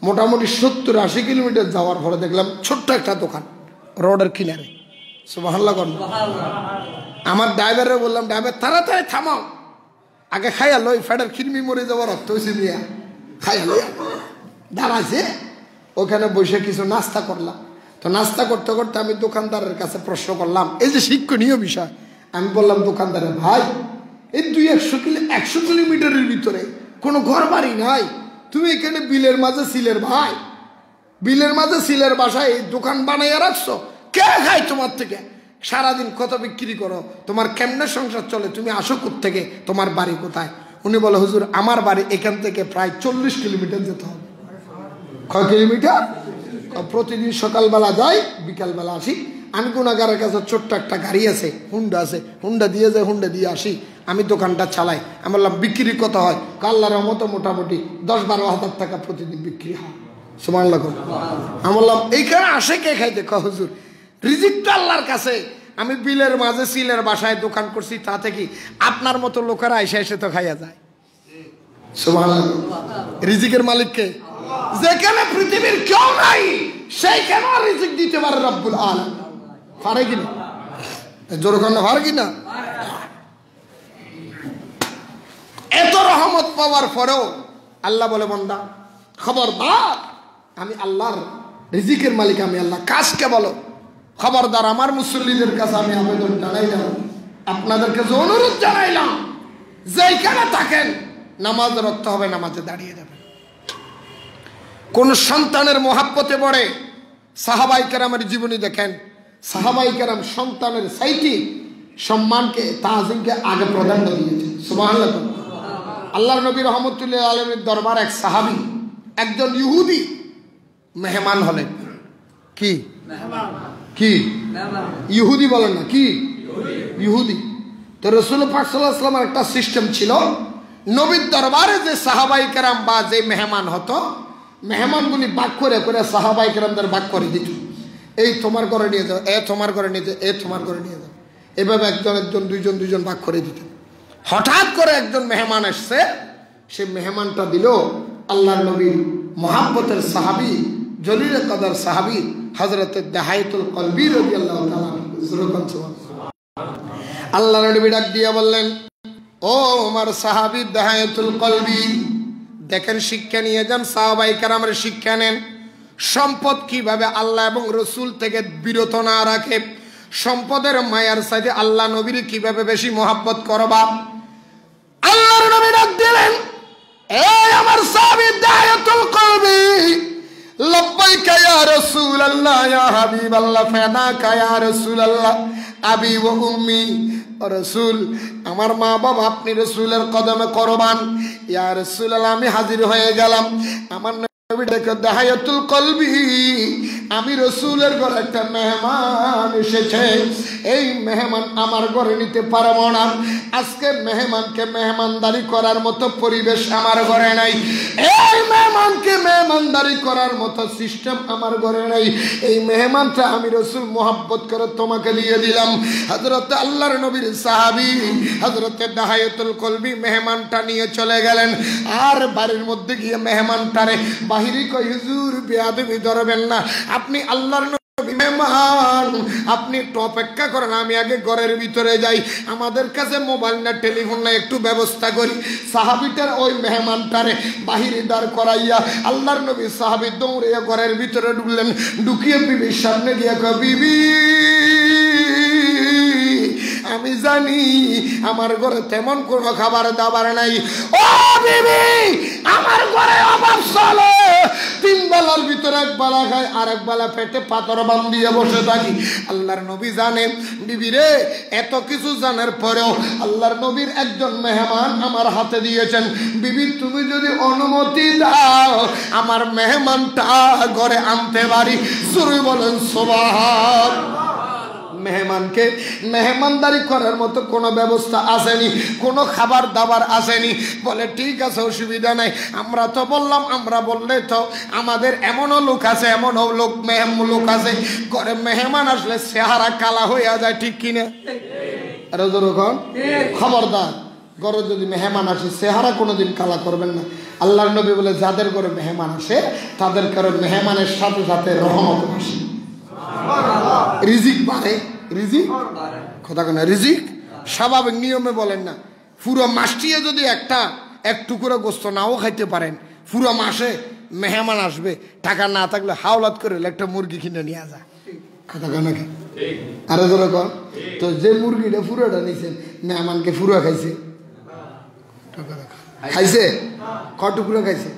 মোটামুটি 70-80 কিলোমিটার যাওয়ার পরে দেখলাম ছোট্ট একটা দোকান রোডের কিনারে। সুবহানাল্লাহ। আমার ড্রাইভারে বললাম, ড্রাইভার তাড়াতাড়ি থামাও, আগে খাইয়া লই, ফ্যাটের খিরমি মরে যাওয়ার রক্ত হয়েছে নিয়ে খাইয়া লই। দাঁড়াইছে ওখানে বসে কিছু নাস্তা করলাম। তো নাস্তা করতে করতে আমি দোকানদারের কাছে প্রশ্ন করলাম, এই যে শিক্ষণীয় বিষয়। আমি বললাম দোকানদারে, ভাই এই 100 কিলোমিটারের ভিতরে কোনো ঘর বাড়ি নাই, তুমি এখানে বিলের মাঝে সিলের ভাই, বিলের মাঝে সিলের বাসায় এই দোকান বানাইয়া রাখছো, কে খায় তোমার থেকে? সারাদিন কত বিক্রি করো, তোমার কেমনে সংসার চলে? তুমি আসো কোত্থেকে? তোমার বাড়ি কোথায়? উনি বলে, হুজুর আমার বাড়ি এখান থেকে প্রায় 40 কিলোমিটার যেতে হবে। কয় কিলোমিটার? প্রতিদিন সকালবেলা যাই, বিকালবেলা আসি। আমি গুনাগারের কাছে ছোট্ট একটা গাড়ি আছে, হুন্ডা আছে, হুন্ডা দিয়ে যাই, হুন্ডা দিয়ে আসি। আমি দোকানটা চালাই। আমি বললাম বিক্রি কত হয়? আল্লাহর রহমতে মোটামুটি 10-12 হাজার টাকা প্রতিদিন বিক্রি হয়। সুবহানাল্লাহ। আমি বললাম এইখানে আসে কে খাইতে? কয় হুজুর রিজিক তো আল্লাহর কাছে। আমি বিলের মাঝে সিলের বাসায় দোকান করছি, তাতে কি আপনার মতো লোকেরা এসে এসে তো খাইয়া যায়। সুবহানাল্লাহ। রিজিকের মালিক কে? যেখানে পৃথিবীর কেউ নাই সেইখানে রিজিক দিতে পারে রব্বুল আলামিন। পারে কিনা? জোরে কন্যা পারে কিনা? এত রহমত পাওয়ার পরেও আল্লাহ বলে, বান্দা খবরদার, আমি আল্লাহর রিজিকের মালিক, আমি আল্লাহ। কাজকে বলো খবরদার। আমার মুসল্লিদের কাছে আমি আবেদন জানাইলাম, আপনাদেরকে যে অনুরোধ জানাইলাম, যেখানে থাকেন নামাজ রক্ষতে হবে, নামাজে দাঁড়িয়ে যাবে। কোন সন্তানের মহাব্বতে পড়ে সাহাবায়ে কেরামের জীবনী দেখেন। সাহাবায়ে কেরাম সন্তানের চাইতে সম্মানকে, তাজিমকে আগে প্রাধান্য দিয়েছেন। সুবহানাল্লাহ। আল্লাহর নবী রহমতুল্লাহ আলাইহির দরবার এক সাহাবী, একজন ইহুদি মেহমান হলেন। কি কি ইহুদি বলেন না, কি ইহুদি? তো রাসূল পাক সাল্লাল্লাহু আলাইহি ওয়াসাল্লামের একটা সিস্টেম ছিল, নবীর দরবারে যে সাহাবায়ে কেরাম বা যে মেহমান হতো, মেহমানগুলি ভাগ করে করে সাহাবায়ে কেরামদের ভাগ করে দিত। এই তোমার ঘরে নিয়ে যাও, এ তোমার ঘরে নিয়ে যাও, এ তোমার ঘরে নিয়ে যাও। এভাবে একজন একজন দুইজন ভাগ করে দিত। হঠাৎ করে একজন মেহমান আসছে, সে মেহমানটা দিল আল্লাহর নবীর মহাব্বতের সাহাবী, জলিলে কদর সাহাবী হযরত দাহায়াতুল কলবী রাদিয়াল্লাহু তাআলা। আল্লাহর নবী ডাক দিয়ে বললেন, ও আমার সাহাবী দাহায়াতুল কলবী, দেখেন শিক্ষা নিয়ে যান, সাহাবায়ে কেরামের শিক্ষা নেন। সম্পদ কিভাবে আল্লাহ এবং রসুল থেকে বিরত না রাখে, সম্পদের মায়ার সাথে আল্লাহ নবীর কিভাবে বেশি মহাব্বত করবা। আল্লাহর নবী ডাক দিলেন, এই আমার সাহাবী দাহায়াতুল কলবী, লব্বাইকা ইয়া রাসূলুল্লাহ, ইয়া হাবিবাল্লাহ, ফাদাকা ইয়া রাসূলুল্লাহ। আবি ওয়া উম্মি ও রাসূল আমার মা বাবা আপনি রাসূলের কদমে কুরবান ইয়া রাসূলুল্লাহ আমি হাজির হয়ে গেলাম আমার নবী দেখে দাহায়াতুল কলবি আমি রাসূলের ঘরে একটা মেহমান এসেছে এই মেহমান আমার ঘরে নিতে পারবো না আজকে মেহমানকে মেহমানদারি করার মতো পরিবেশ আমার ঘরে নাই এই মেহমানকে মেহমানদারি করার মতো সিস্টেম আমার ঘরে নাই এই মেহমানটা আমি রাসূল মোহাব্বত করে তোমাকে দিয়ে দিলাম হযরত আল্লাহর নবীর সাহাবী হযরত দাহায়াতুল কলবি মেহমানটা নিয়ে চলে গেলেন আর বাড়ির মধ্যে গিয়ে মেহমানটারে বাহিরে কই হুজুর বেয়াদবি ধরবেন না আপনি আল্লাহর মেহমান আপনি একটু অপেক্ষা করেন আমি আগে ঘরের ভিতরে যাই আমাদের কাছে মোবাইল না টেলিফোন না একটু ব্যবস্থা করি সাহাবীটার ওই মেহমানটারে বাহিরে দাঁড় করাইয়া আল্লাহর নবী সাহাবী দৌড়ে ঘরের ভিতরে ঢুকলেন ঢুকিয়ে বিবির সামনে গিয়ে কয় বিবি আমি জানি আমার ঘরে তেমন কোনো খাবার দাবার নাই ও বিবি আমার ঘরে অভাব চলে তিন বেলার ভিতরে এক বেলা খাই আর এক বেলা পেটে পাথর বান্ধিয়ে বসে থাকি আল্লাহর নবী জানেন বিবি রে এত কিছু জানার পরেও আল্লাহর নবীর একজন মেহমান আমার হাতে দিয়েছেন বিবি তুমি যদি অনুমতি দাও আমার মেহমানটা ঘরে আনতে পারি শুরু বলেন সুবহান মেহমানকে মেহমানদারি করার মতো কোনো ব্যবস্থা আসেনি কোনো খাবার দাবার আসেনি বলে ঠিক আছে অসুবিধা নাই আমরা তো বললাম আমরা বললে তো আমাদের এমনও লোক আছে এমনও লোক আছে ঘরে মেহমান আসলে চেহারা কালা হয়ে যায় ঠিক কিনা আরে যখন খবরদার ঘরে যদি মেহমান আসে চেহারা কোনোদিন কালা করবেন না আল্লাহর নবী বলে যাদের ঘরে মেহমান আসে তাদের ঘরে মেহমানের সাথে সাথে রহমত আসে রিজিক বাড়ে রিজিক কথা কেন রিজিক স্বাভাবিক নিয়মে বলেন না পুরো মাসটিয়ে যদি এক টুকরো গোস্ত নাও খাইতে পারেন পুরো মাসে মেহমান আসবে টাকা না থাকলে হাওলাত করে একটা মুরগি কিনে নিয়ে যায় কথা কেন কি আরো যেরকম তো যে মুরগিটা পুরোটা নিছেন মেহমানকে পুরো খাইছে খাইছে ক টুকরো খাইছে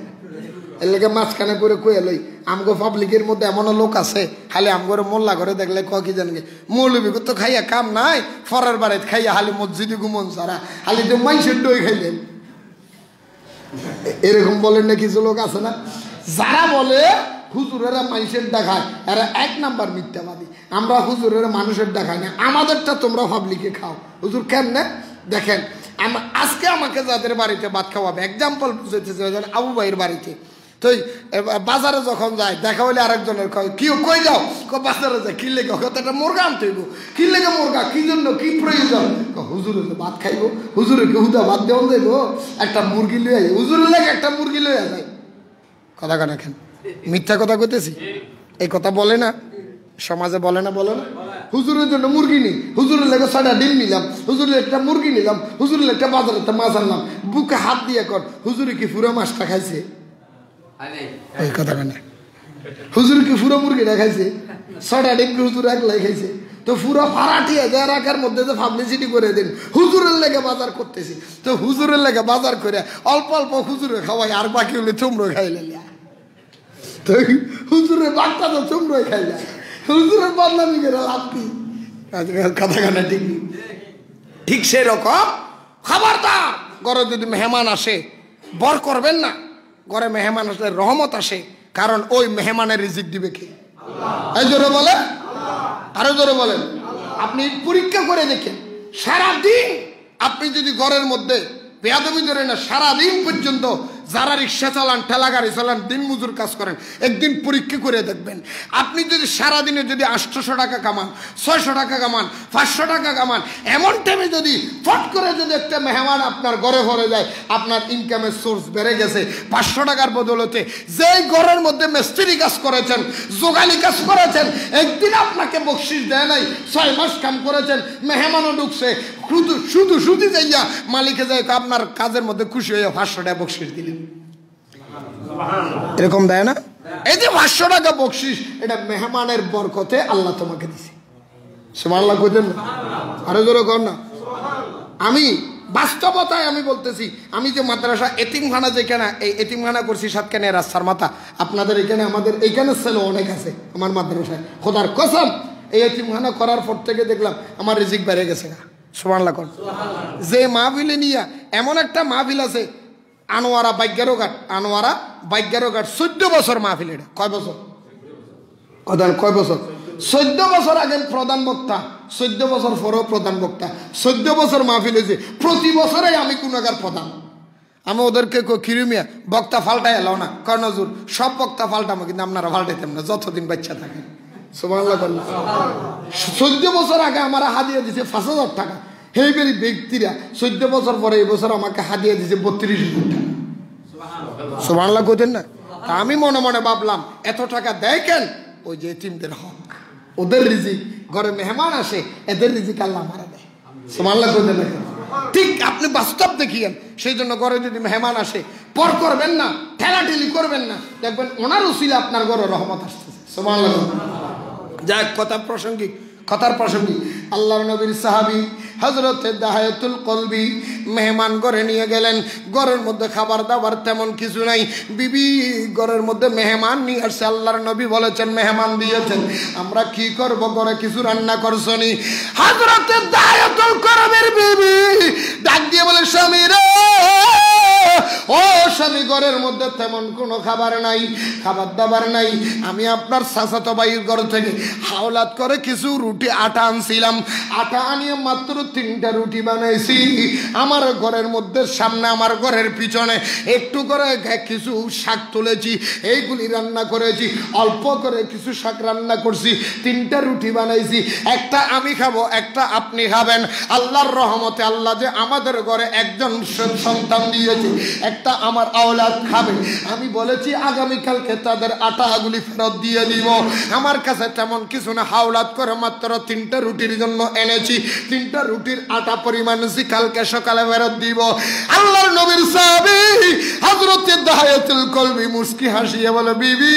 এর লেগে মাঝখানে করে কয়ে লই আমগো পাবলিকের মধ্যে এমনও লোক আছে খালি আমগরে মোল্লা ঘরে দেখলে ক কি জানগে মৌলবী তো খাইয়া কাম নাই ফরের বাড়িতে খাইয়া খালি মসজিদে ঘুমন সারা খালি তো মাইসের দই খাইলেন এরকম বলেন না কিছু লোক আছে না যারা বলে হুজুরেরা মানুষের দেখায় এরা এক নাম্বার মিথ্যাবাদী আমরা হুজুরেরা মানুষের দেখাই না আমাদেরটা তোমরা পাবলিকে খাও হুজুর কেমনে দেখেন আজকে আমাকে যাদের বাড়িতে ভাত খাওয়াবে এক্সাম্পল বুঝাইতেছে আবু ভাইয়ের বাড়িতে তো বাজারে যখন যায় দেখা হইলে আরেকজনের কি কই যাও বাজারে যায় কি লেগে একটা মুরগা আনতে হইব কি লেগে মুরগা কি জন্য কি প্রয়োজন হুজুরে তো ভাত খাইব হুজুরে কি হুদা ভাত দেওয়া যাইব একটা মুরগি লইয়া যায় হুজুরের লেগে একটা মুরগি লইয়া যায় কথা কেন এখন মিথ্যা কথা কইতেছি এই কথা বলে না সমাজে বলে না হুজুরের জন্য মুরগি নিই হুজুরের লেগে 6টা ডিম নিলাম হুজুরের একটা মুরগি নিলাম হুজুরের একটা বাজারে একটা মাছ আনলাম বুকে হাত দিয়ে কর হুজুরে কি পুরো মাছটা খাইছে এই কথা কেন হুজুর কি পুরো মুরগিটা খাইছে 6টা ডিম কি হুজুর একলাই খাইছে তো পুরো ফারাটিয়া যায় রাখার মধ্যে যে পাবলিসিটি করে দিন হুজুরের লেগে বাজার করতেছি তো হুজুরের লেগে বাজার করে অল্প অল্প হুজুরে খাওয়াই আর বাকি হলে তোমরা খাইলে তো হুজুরের বাচ্চা তো তোমরাই খাইলে হুজুরের বদনামি করে লাভ কি কথা কানা ঠিক সেরকম খবরদার ঘরে যদি মেহমান আসে বর করবেন না ঘরে মেহমান আসলে রহমত আসে কারণ ওই মেহমানের রিজিক দিবে কে এই জোরে বলে আরো জোরে বলেন আপনি পরীক্ষা করে দেখেন সারাদিন আপনি যদি ঘরের মধ্যে বেয়াদবি ধরে না সারাদিন পর্যন্ত যারা রিক্সা চালান ঠেলা গাড়ি চালান দিন মজুর কাজ করেন একদিন পরীক্ষা করে দেখবেন আপনি যদি সারাদিনে যদি 800 টাকা কামান 600 টাকা কামান 500 টাকা কামান এমন টাইমে যদি ফট করে যদি একটা মেহমান আপনার ঘরে ঘরে যায় আপনার ইনকামের সোর্স বেড়ে গেছে 500 টাকার বদলতে যেই ঘরের মধ্যে মিস্ত্রি কাজ করেছেন যোগালি কাজ করেছেন একদিন আপনাকে বকশিশ দেয় নাই 6 মাস কাম করেছেন মেহমানও ঢুকছে শুধু যাইয়া মালিকে যাই আপনার কাজের মধ্যে খুশি হয়ে 500 টাকা বকশিশ দিলেন এরকম দেয় না এই যে 500 টাকা বকশিশ এটা মেহমানের বরকতে আল্লাহ তোমাকে দিছে সুবহানাল্লাহ কইতেন না আরো জোরে কর না আমি বাস্তবতায় আমি বলতেছি আমি যে মাদ্রাসা এতিমখানা যেখানে এই এতিমখানা করছি সাতখানে রাস্তার মাথা আপনাদের এখানে আমাদের এইখানে ছেলে অনেক আছে আমার মাদ্রাসায় খোদার কসম এই এতিমখানা করার পর থেকে দেখলাম আমার রিজিক বেড়ে গেছে। সুবহানাল্লাহ। যে মাহফিলে নিয়ে এমন একটা মাহফিল আছে আনোয়ারা বাইগ্যারোঘাট, আনোয়ারা বাইগ্যারোঘাট 14 বছর মাহফিল। এটা কয় বছর? কয় বছর? 14 বছর আগে প্রধান বক্তা, 14 বছর পরেও প্রধান বক্তা, 14 বছর মাহফিল হয়েছে। প্রতি বছরেই আমি গুনাহগার প্রধান। আমি ওদেরকে কিরমিয়া বক্তা ফাল্টাই এলাও না, কর্ণজুর সব বক্তা ফাল্টামো, কিন্তু আপনারা ফাল্টাইতাম না যতদিন বাচ্চা থাকেন। সুবহানাল্লাহ। 14 বছর আগে আমার হাদিয়া দিছে 5,000 টাকা। হেইবেরি ব্যক্তিরা 14 বছর পরে এই বছর আমাকে হাদিয়া দিছে 32,000 টাকা। সুবহানাল্লাহ কইতেন না? আমি মনে মনে ভাবলাম এত টাকা দেয় কেন? ওই যে এতিমদের হক, ওদের রিজিক, ঘরে মেহমান আসে, এদের রিজিক আল্লাহ আমারে দেয়। সুবহানাল্লাহ কইতেন না? ঠিক আপনি বাস্তব দেখিয়েন। সেই জন্য ঘরে যদি মেহমান আসে পর করবেন না, ঠেলাঠেলি করবেন না, দেখবেন ওনার উসিলা আপনার ঘরে রহমত আসতেছে। সুবহানাল্লাহ। যাক, কথার প্রসঙ্গিক আল্লাহর নবীর সাহাবী হযরতে দাহায়াতুল কলবি মেহমান ঘরে নিয়ে গেলেন। ঘরের মধ্যে খাবার দাবার তেমন কিছু নাই। বিবি ঘরের মধ্যে মেহমান নিয়ে আসছে। আল্লাহর নবী বলেছেন মেহমান দিয়েছেন, আমরা কি করব, ঘরে কিছু রান্না করছনি? হযরতে দাহায়াতুল কলবির বিবি ডাক দিয়ে বলে, স্বামী রে, ও স্বামী, ঘরের মধ্যে তেমন কোনো খাবার নাই, খাবার দাবার নাই। আমি আপনার চাচাতো ভাইয়ের ঘর থেকে হাওলাত করে কিছু রুটি আটা আনছিলাম। আটা আনিয়ে মাত্র 3টা রুটি বানাইছি। আমার ঘরের মধ্যে সামনে, আমার ঘরের পিছনে একটু করে কিছু শাক তুলেছি, এইগুলি রান্না করেছি। অল্প করে কিছু শাক রান্না করছি, 3টা রুটি বানাইছি। একটা আমি খাবো, একটা আপনি খাবেন। আল্লাহর রহমতে আল্লাহ যে আমাদের ঘরে একজন সন্তান দিয়েছে, একটা আমার আওলাদ খাবে। আমি বলেছি আগামীকালকে তাদের আটাগুলি ফেরত দিয়ে দিব। আমার কাছে তেমন কিছু না, হাওলাত করে মাত্র 3টা রুটির জন্য এনেছি। 3টা রুটির আটা পরিমাণ কালকে সকালে ফেরত দিব। আল্লাহর নবীর সাহাবী হযরতে দাহায়াতুল কলবি মুস্কি হাসিয়ে বলে, বিবি,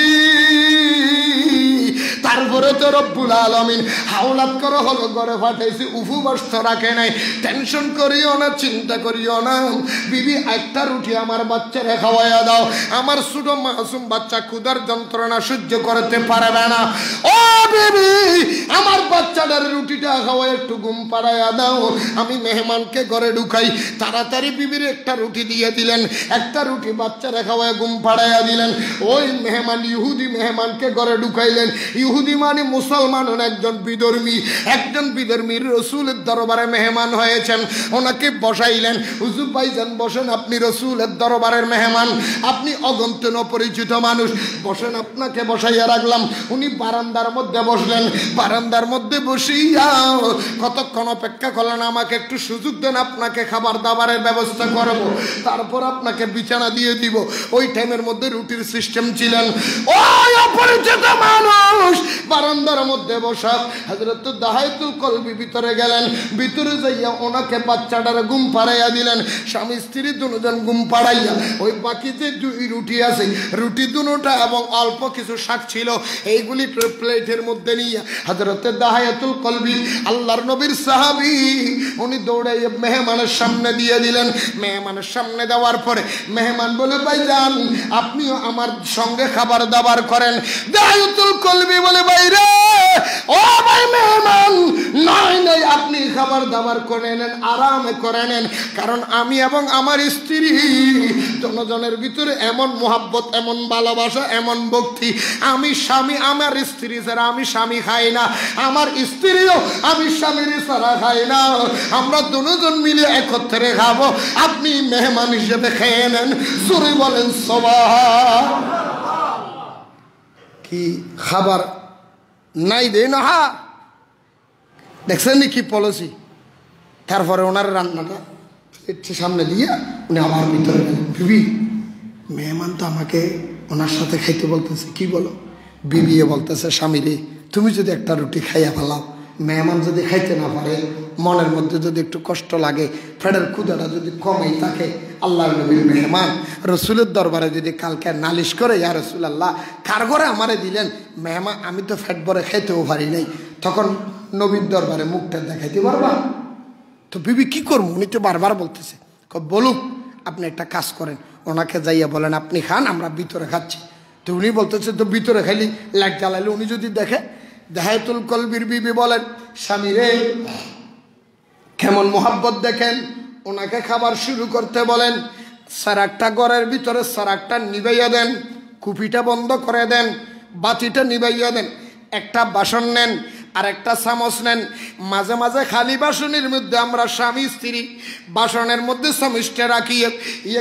তারপরে তো রব্বুল আলামিন হাওলাত করে হলো ঘরে পাঠাইছি, উপবাস তো রাখে নাই। টেনশন করিও না, চিন্তা করিও না বিবি, একটা রুটি আমার বাচ্চারে খাওয়াইয়া দাও। আমার ছোট মাসুম বাচ্চা ক্ষুধার যন্ত্রণা সহ্য করতে পারবে না। ও বিবি, আমার বাচ্চাটার রুটিটা খাওয়াই একটু ঘুম পাড়াইয়া দাও। আমি মেহমানকে ঘরে ঢুকাই। তাড়াতাড়ি বিবির একটা রুটি দিয়ে দিলেন, একটা রুটি বাচ্চারে খাওয়াই ঘুম পাড়াইয়া দিলেন। ওই মেহমান ইহুদি মেহমানকে ঘরে ঢুকাইলেন। ইহুদি মানে মুসলমান, একজন বিধর্মী, একজন বিধর্মী রসুলের দরবারে মেহমান হয়েছেন। ওনাকে বসাইলেন। হুজুর ভাইজান বসেন, আপনি রসুলের দরবারের মেহমান, আপনি অগন্তেন অপরিচিত মানুষ, বসেন, আপনাকে বসাইয়া রাখলাম। উনি বারান্দার মধ্যে বসলেন। বারান্দার মধ্যে বসিয়া কতক্ষণ অপেক্ষা করলেন, আমাকে একটু সুযোগ দেন, আপনাকে খাবার দাবারের ব্যবস্থা করব, তারপর আপনাকে বিছানা দিয়ে দিব। ওই টাইমের মধ্যে রুটির সিস্টেম ছিলেন। ওই অপরিচিত মানুষ বারান্দার মধ্যে বসা। হযরত দাহায়াতুল কলবি ভিতরে গেলেন। ভিতরে যাইয়া ওনাকে বাচ্চাটার ঘুম পাড়াইয়া দিলেন। স্বামী স্ত্রী দুজন ঘুম পাড়াইয়া ওই বাকি যে 2 রুটি আছে, রুটি দুটোটা এবং অল্প কিছু শাক ছিল, এইগুলি প্লেটের মধ্যে নিয়ে হযরত দাহায়াতুল কলবি আল্লাহর নবীর সাহাবী উনি দৌড়াইয়া মেহমানের সামনে দিয়ে দিলেন। মেহমানের সামনে দেওয়ার পরে মেহমান বলে, ভাইজান আপনিও আমার সঙ্গে খাবার দাবার করেন। দাহায়াতুল কলবি বলে, ভাইরে, ও ভাই মেহমান, নয় নয়, আপনি খাবার দাবার করে নেন, আরামে করে নেন, কারণ আমি এবং আমার স্ত্রী দুজনের ভিতরে এমন মোহাব্বত, এমন ভালোবাসা, এমন ভক্তি। আমি স্বামী, আমার স্ত্রী ছাড়া আমি স্বামী খাই না, আমার স্ত্রীও আমি স্বামীর ছাড়া খাই না। আমরা দুজন মিলে একত্রে খাবো, আপনি মেহমান হিসেবে খেয়ে নেন। জোরে বলেন সুবহানাল্লাহ। কি খাবার নাই দেই না, হা দেখছেন কি পলিসি। তারপরে ওনার রান্নাটা সামনে দিয়ে উনি আবার ভিতরে গেলেন। বিবি, মেহমান তো আমাকে ওনার সাথে খাইতে বলতেছে। কি বলো? বিবিয়ে বলতেছে, স্বামী রে, তুমি যদি একটা রুটি খাইয়া ফেলাও, মেহমান যদি খাইতে না পারে, মনের মধ্যে যদি একটু কষ্ট লাগে, ফেডের ক্ষুদাটা যদি কমেই থাকে, আল্লাহর নবীর মেহমান রসুলের দরবারে যদি কালকে নালিশ করে, ইয়া রাসূলুল্লাহ কার ঘরে আমারে দিলেন মেহমান, আমি তো ফেট ভরে খাইতেও পারি নাই, তখন নবীর দরবারে মুখটা দেখাইতে পারবা? তো বিবি কি করবো? উনি তো বারবার বলতেছে। বলুক, আপনি একটা কাজ করেন, ওনাকে যাইয়া বলেন আপনি খান, আমরা ভিতরে খাচ্ছি। তো উনি বলতেছে, তো ভিতরে খাইলি লাইট জ্বালাইলে উনি যদি দেখে, দাহায়াতুল কলবির বিবি বলেন, স্বামী রে কেমন মোহাব্বত দেখেন। ওনাকে খাবার শুরু করতে বলেন, সারাকটা ঘরের ভিতরে সারাকটা নিবাইয়া দেন, কুপিটা বন্ধ করে দেন, বাতিটা নিবাইয়া দেন, একটা বাসন নেন আর একটা চামচ নেন। মাঝে মাঝে খালি বাসনের মধ্যে আমরা স্বামী স্ত্রী বাসনের মধ্যে চামচটা রাখিয়ে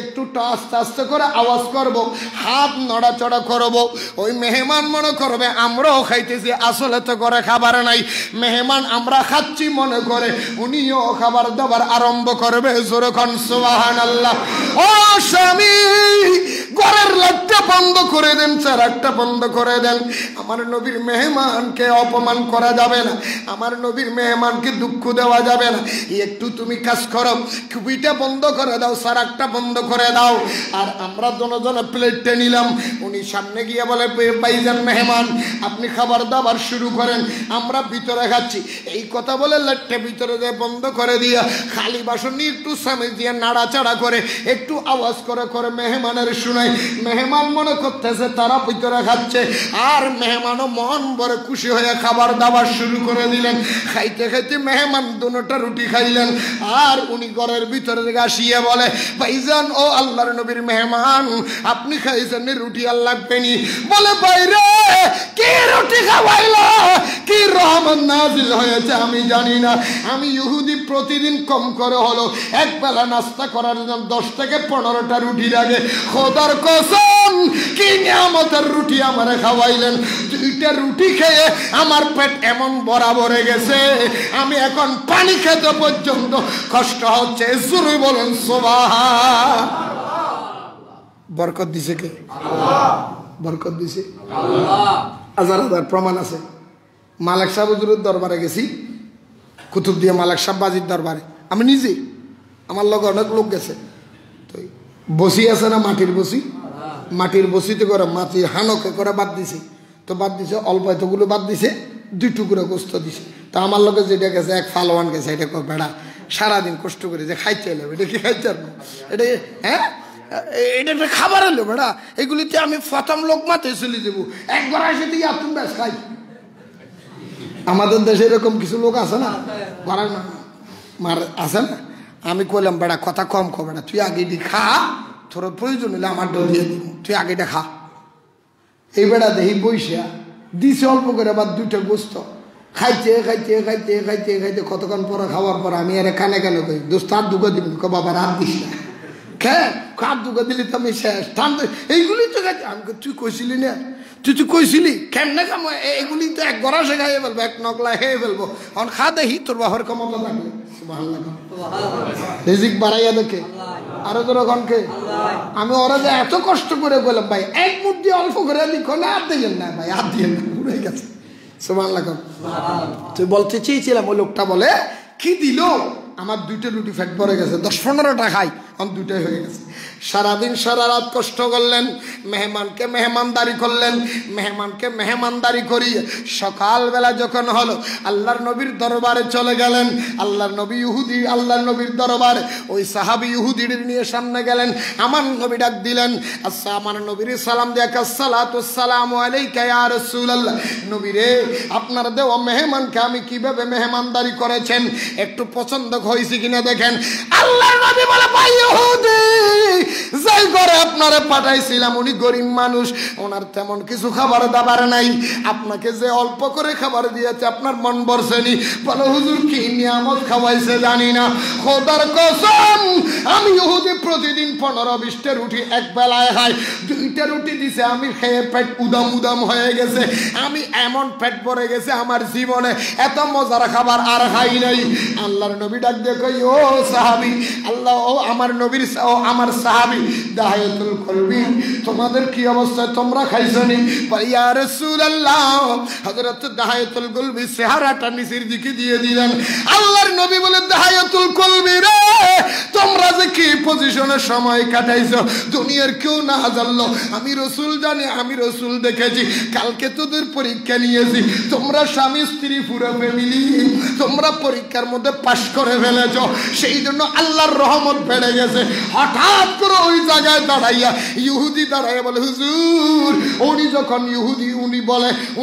একটু আস্তে আস্তে করে আওয়াজ করব, হাত নড়াচড়া করব। ওই মেহমান মনে করবে আমরাও খাইতেছি, আসলে তো করে খাবার নাই। মেহমান আমরা খাচ্ছি মনে করে উনিও খাবার দাবার আরম্ভ করবে। জোরখন সুবহানাল্লাহ। ও স্বামী, ঘরের লাইটটা বন্ধ করে দেন, চারাকটা বন্ধ করে দেন। আমার নবীর মেহমানকে অপমান করা যাবে না, আমার নবীর মেহমানকে দুঃখ দেওয়া যাবে না। একটু তুমি কাজ করো, খুবিটা বন্ধ করে দাও, চারাকটা বন্ধ করে দাও। আর আমরা জনে প্লেটটা নিলাম। উনি সামনে গিয়ে বলে, ভাইজান মেহমান আপনি খাবার দাবার শুরু করেন, আমরা ভিতরে খাচ্ছি। এই কথা বলে লাইটটা ভিতরে দিয়ে বন্ধ করে দিয়া খালি বাসন নিয়ে একটু চামচ দিয়ে নাড়াচাড়া করে একটু আওয়াজ করে করে মেহমানের শুনাই। মেহমান মনে করতেছে তারা ভিতরে খাচ্ছে, আর মেহমানও মন ভরে খুশি হয়ে খাবার দাবার শুরু করে দিলেন। খাইতে খাইতে মেহমান দুটা রুটি খাইলেন। আর উনি ঘরের ভিতরে আসিয়া বলে, ভাইজান ও আল্লাহর নবীর মেহমান আপনি খাইছেন রুটি আর লাগবেনি? বলে বাইরে কি রুটি খাওয়াইলা, কি রহমত নাজিল হয়েছে আমি জানি না। আমি ইহুদি প্রতিদিন কম করে হলো এক বেলা নাস্তা করার জন্য 10 থেকে 15টা রুটি লাগে। খোদার কসম কি নিয়ামতের রুটি আমারে খাওয়াইলেন। 2টা রুটি খেয়ে আমার পেট এমন বরাবরে গেছে, আমি এখন পানি খেতে পর্যন্ত কষ্ট হচ্ছে। জোরে বলেন সুবহান। বরকত দিছে কে? আল্লাহ। বরকত দিছে আল্লাহ। হাজার হাজার প্রমাণ আছে। মালিক সাহেব হুজুরের দরবারে গেছি, কুতুবদিয়া মালিক সাহেব বাজির দরবারে। আমি নিজে, আমার লগে অনেক লোক গেছে। তো বসি আছে না মাটির বসি, মাটির বসিতে করে মাটি হানকে করে বাদ দিছে। তো বাদ দিছে অল্প এতগুলো বাদ দিছে, 2 টুকরো গোস্ত দিছে। তা আমার লোকে যেটা গেছে এক ফালোয়ান গেছে, এটা কো বেড়া সারাদিন কষ্ট করে যে খাইতে এলো, এটা কি খাইতে পারবো? এটা হ্যাঁ এটা একটা খাবার এলো বেড়া, এগুলিতে আমি প্রথম লোক মাতে চলে দেবো, একবার এসে দিয়ে আপনি ব্যাস খাই। আমাদের দেশে এরকম কিছু লোক আছে না, মার আছে না। আমি কইলাম বেড়া কথা কম কো বেড়া, তুই আগে দি খা, তোর প্রয়োজন হলে আমার ডো দিয়ে দিব, তুই আগেটা খা। এই বেড়া দেখি বইসা দিছে অল্প করে, আবার 2টা গোস্ত খাইতে খাইতে খাইতে খাইতে খাইতে কতক্ষণ পরে খাওয়ার পর আমি আরে কানে কানে কই, দোস্ত হাত দুগা দিবেন? ক বাবা রাত দিস না, খেয়ে হাত দুগা দিলি তো আমি শেষ। ঠান্ডা এইগুলি তো খাইতে। আমি তুই কইছিলি না, তুই কইছিলি কেমনে খামো? এগুলি তো এক গড়াসে খাইয়ে ফেলবো, এক নকলা খেয়ে ফেলবো। এখন খা দেখি তোর বাবার কমলা লাগবে। রিজিক বাড়াইয়া দেখে আরো যখন কে আমি ওরা যে এত কষ্ট করে বললাম, ভাই এক মুঠ দিয়ে অল্প করে লিখো না, আর দিলেন না ভাই, আর দিলেন না, পুরো গেছে। সুবহানাল্লাহ। তুই বলতে চেয়েছিলাম, ওই লোকটা বলে কি দিল, আমার 2টা রুটি ফ্যাট ভরে গেছে, 10-15টা খাই, আমার 2টাই হয়ে গেছে। সারাদিন সারা রাত কষ্ট করলেন, মেহমানকে মেহমানদারি করলেন, মেহমানকে মেহমানদারি করিয়ে সকালবেলা যখন হলো আল্লাহর নবীর দরবারে চলে গেলেন। আল্লাহর নবী ইহুদি আল্লাহর নবীর দরবারে ওই সাহাবী ইহুদির নিয়ে সামনে গেলেন। আমার নবী ডাক দিলেন, আচ্ছা আমার নবীর সালাম দিয়ে, আসসালাতু আসসালামু আলাইকা ইয়া রাসূলুল্লাহ। নবী রে, আপনার দেওয়া মেহমানকে আমি কিভাবে মেহমানদারি করেছেন একটু পছন্দ হয়েছে কিনা দেখেন। আল্লাহর নবী বলে, ভাই ইহুদি, যাই করে আপনারে পাঠাইছিলাম উনি গরিব মানুষ, ওনার তেমন কিছু খাবার দাবার নাই, আপনাকে যে অল্প করে খাবার দিয়েছে আপনার মন বর্ষেনি। বলে হুজুর কি নিয়ামত খাওয়াইছে জানি না, খোদার কসম আমি ইহুদি প্রতিদিন 15-20টা রুটি এক বেলায় খাই, 2টা রুটি দিছে আমি খেয়ে পেট উদাম উদাম হয়ে গেছে, আমি এমন পেট ভরে গেছে আমার জীবনে এত মজার খাবার আর খাই নাই। আল্লাহর নবী ডাক দিয়ে কই, ও সাহাবী, আল্লাহ ও আমার নবীর ও আমার সাহাবী দাহায়াতুল কলবি, তোমাদের কি অবস্থা, তোমরা খাইছনি? ইয়া রাসূলুল্লাহ, হযরত দাহায়াতুল কলবি চেহারাটা নিচের দিকে দিয়ে দিলেন। আল্লাহর নবী বলে, দাহায়াতুল কলবি রে, তোমরা যে কি পজিশনে সময় কাটাইছো দুনিয়ার কেউ না জানলো, আমি রাসূল জানি, আমি রাসূল দেখেছি। কালকে তোদের পরীক্ষা নিয়েছি, তোমরা স্বামী স্ত্রী পুরো ফ্যামিলি তোমরা পরীক্ষার মধ্যে পাশ করে ফেলেছো, সেই জন্য আল্লাহর রহমত বেড়ে গেছে। গেছে। হঠাৎ করে ওই জায়গায় দাঁড়াইয়া ইহুদি দাঁড়াইয়া বলে, হুজুর উনি যখন ইহুদি,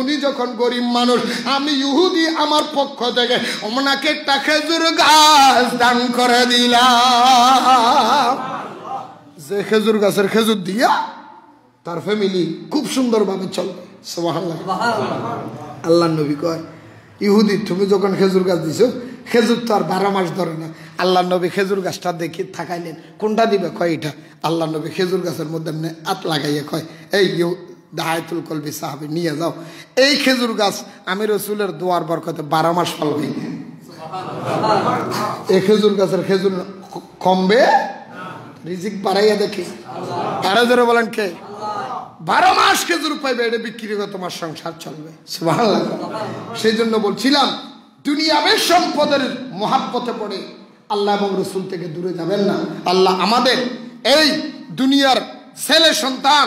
উনি যখন গরিব মানুষ, আমি ইহুদি, আমার পক্ষ থেকে ওনাকে একটা খেজুর গাছ দান করে দিলাম। যে খেজুর গাছের খেজুর দিয়া তার ফ্যামিলি খুব সুন্দরভাবে চলবে। সুবহানাল্লাহ। আল্লাহ নবী কয়, ইহুদি তুমি যখন খেজুর গাছ দিছো, খেজুর তো আর 12 মাস ধরে না। আল্লাহ নবী খেজুর গাছটা দেখে থাকাইলেন, কোনটা দিবে? কয় এটা। আল্লাহ নবী খেজুর গাছের মধ্যে হাত লাগাইয়া কয়, এই দাহায়াতুল কলবি সাহাবী নিয়ে যাও, এই খেজুর গাছ আমি রসুলের দোয়ার বরকতে 12 মাস ফল হই। এই খেজুর গাছের খেজুর কমবে, রিজিক বাড়াইয়া দেখি। আরো জোরে বলেন কে? 12 মাস খেজুর পাইবে, এটা বিক্রি করে তোমার সংসার চলবে। সুবহানাল্লাহ। সেই জন্য বলছিলাম, দুনিয়াবের সম্পদের মহাব্বতে পড়ে আল্লাহ এবং রসুল থেকে দূরে যাবেন না। আল্লাহ আমাদের এই দুনিয়ার ছেলে সন্তান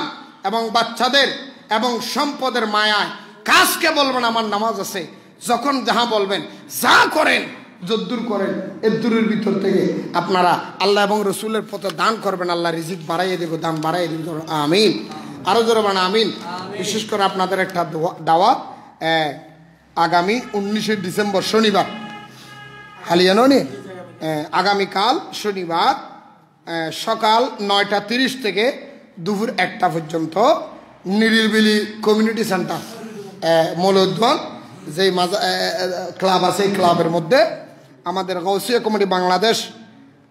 এবং বাচ্চাদের এবং সম্পদের মায়ায় কাজকে বলবেন আমার নামাজ আছে, যখন যাহা বলবেন, যা করেন, যদ্দূর করেন, এর দূরের ভিতর থেকে আপনারা আল্লাহ এবং রসুলের পথে দান করবেন। আল্লাহ রিজিক বাড়াইয়ে দেব, দাম বাড়াইয়ে দেব। আমিন। আরো জোরে বলেন আমিন। বিশেষ করে আপনাদের একটা দাওয়াত, আগামী 19 ডিসেম্বর শনিবার, হালিয়ানি আগামীকাল শনিবার সকাল 9:30 থেকে দুপুর 1টা পর্যন্ত নিরিবিলি কমিউনিটি সেন্টার মৌলউদ্দিন যেই ক্লাব আছে, ক্লাবের মধ্যে আমাদের গৌসিয়া কমিটি বাংলাদেশ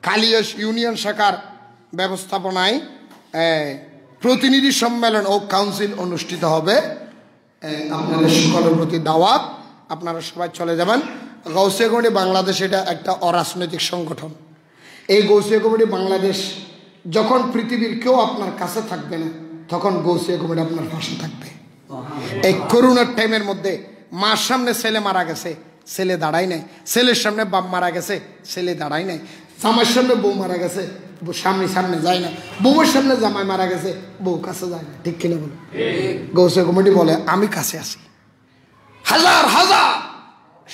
কালিয়াস ইউনিয়ন শাখার ব্যবস্থাপনায় প্রতিনিধি সম্মেলন ও কাউন্সিল অনুষ্ঠিত হবে। আপনাদের সকলের প্রতি দাওয়াত, আপনারা সবাই চলে যাবেন। গৌসিয়া কমিটি বাংলাদেশ এটা একটা অরাজনৈতিক সংগঠন। এই গৌসিয়া কমিটি বাংলাদেশ যখন পৃথিবীর কেউ আপনার কাছে থাকবে না, তখন গৌসিয়া কমিটি আপনার পাশে থাকবে। এই করোনার টাইমের মধ্যে মার সামনে ছেলে মারা গেছে, ছেলে দাঁড়াই নাই। ছেলের সামনে বাপ মারা গেছে, ছেলে দাঁড়াই নাই। জামাইয়ের সামনে বউ মারা গেছে, সামনে যায় না। বউয়ের সামনে জামাই মারা গেছে, বউ কাছে যায় না। ঠিক কিনা বলে? গৌসিয়া কমিটি বলে আমি কাছে আছি। হাজার হাজার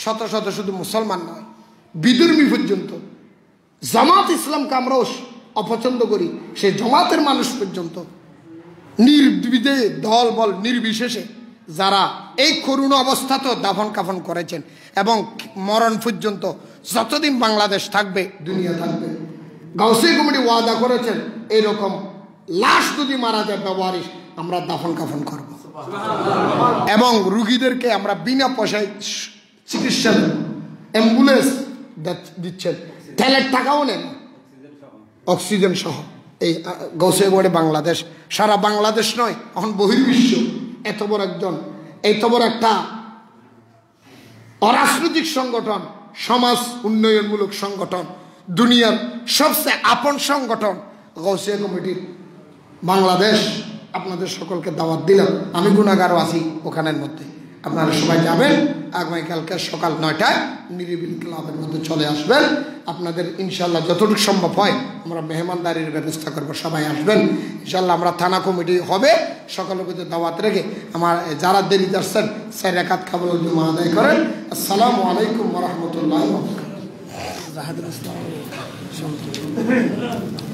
শত শত, শুধু মুসলমান নয়, বিধর্মী পর্যন্ত, জামাত ইসলামকে আমরা অপছন্দ করি, সেই জামাতের মানুষ পর্যন্ত নির্বিধে দল বল নির্বিশেষে যারা এই করুণ অবস্থাতেও দাফন কাফন করেছেন এবং মরণ পর্যন্ত যতদিন বাংলাদেশ থাকবে, দুনিয়া থাকবে, গাউসিয়া কমিটি ওয়াদা করেছেন এইরকম লাশ যদি মারা যায় ব্যবহারিক, আমরা দাফন কাফন করব এবং রুগীদেরকে আমরা বিনা পয়সায় চিকিৎসা দেব। অ্যাম্বুলেন্স দিচ্ছেন, তেলের টাকাও নেন, অক্সিজেন সহ। এই গাউসিয়া কমিটি বাংলাদেশ, সারা বাংলাদেশ নয়, এখন বহির্বিশ্ব এত বড় একটা অরাজনৈতিক সংগঠন, সমাজ উন্নয়নমূলক সংগঠন, দুনিয়ার সবচেয়ে আপন সংগঠন গাউসিয়া কমিটির বাংলাদেশ। আপনাদের সকলকে দাওয়াত দিলাম, আমি গুনাহগারও আছি ওখানের মধ্যে। আপনারা সবাই যাবেন, আগামীকালকে সকাল 9টায় নিরিবিলি ক্লাবের মধ্যে চলে আসবেন। আপনাদের ইনশাল্লাহ যতটুকু সম্ভব হয় আমরা মেহমানদারির ব্যবস্থা করবো, সবাই আসবেন ইনশাল্লাহ। আমরা থানা কমিটি হবে, সকলের প্রতি দাওয়াত রেখে আমার যারা দেরিতে আসছেন 4 রাকাত কাবুল জুমা আদায় করেন। আসসালামু আলাইকুম ওয়া রাহমাতুল্লাহি ওয়া বারাকাতুহু।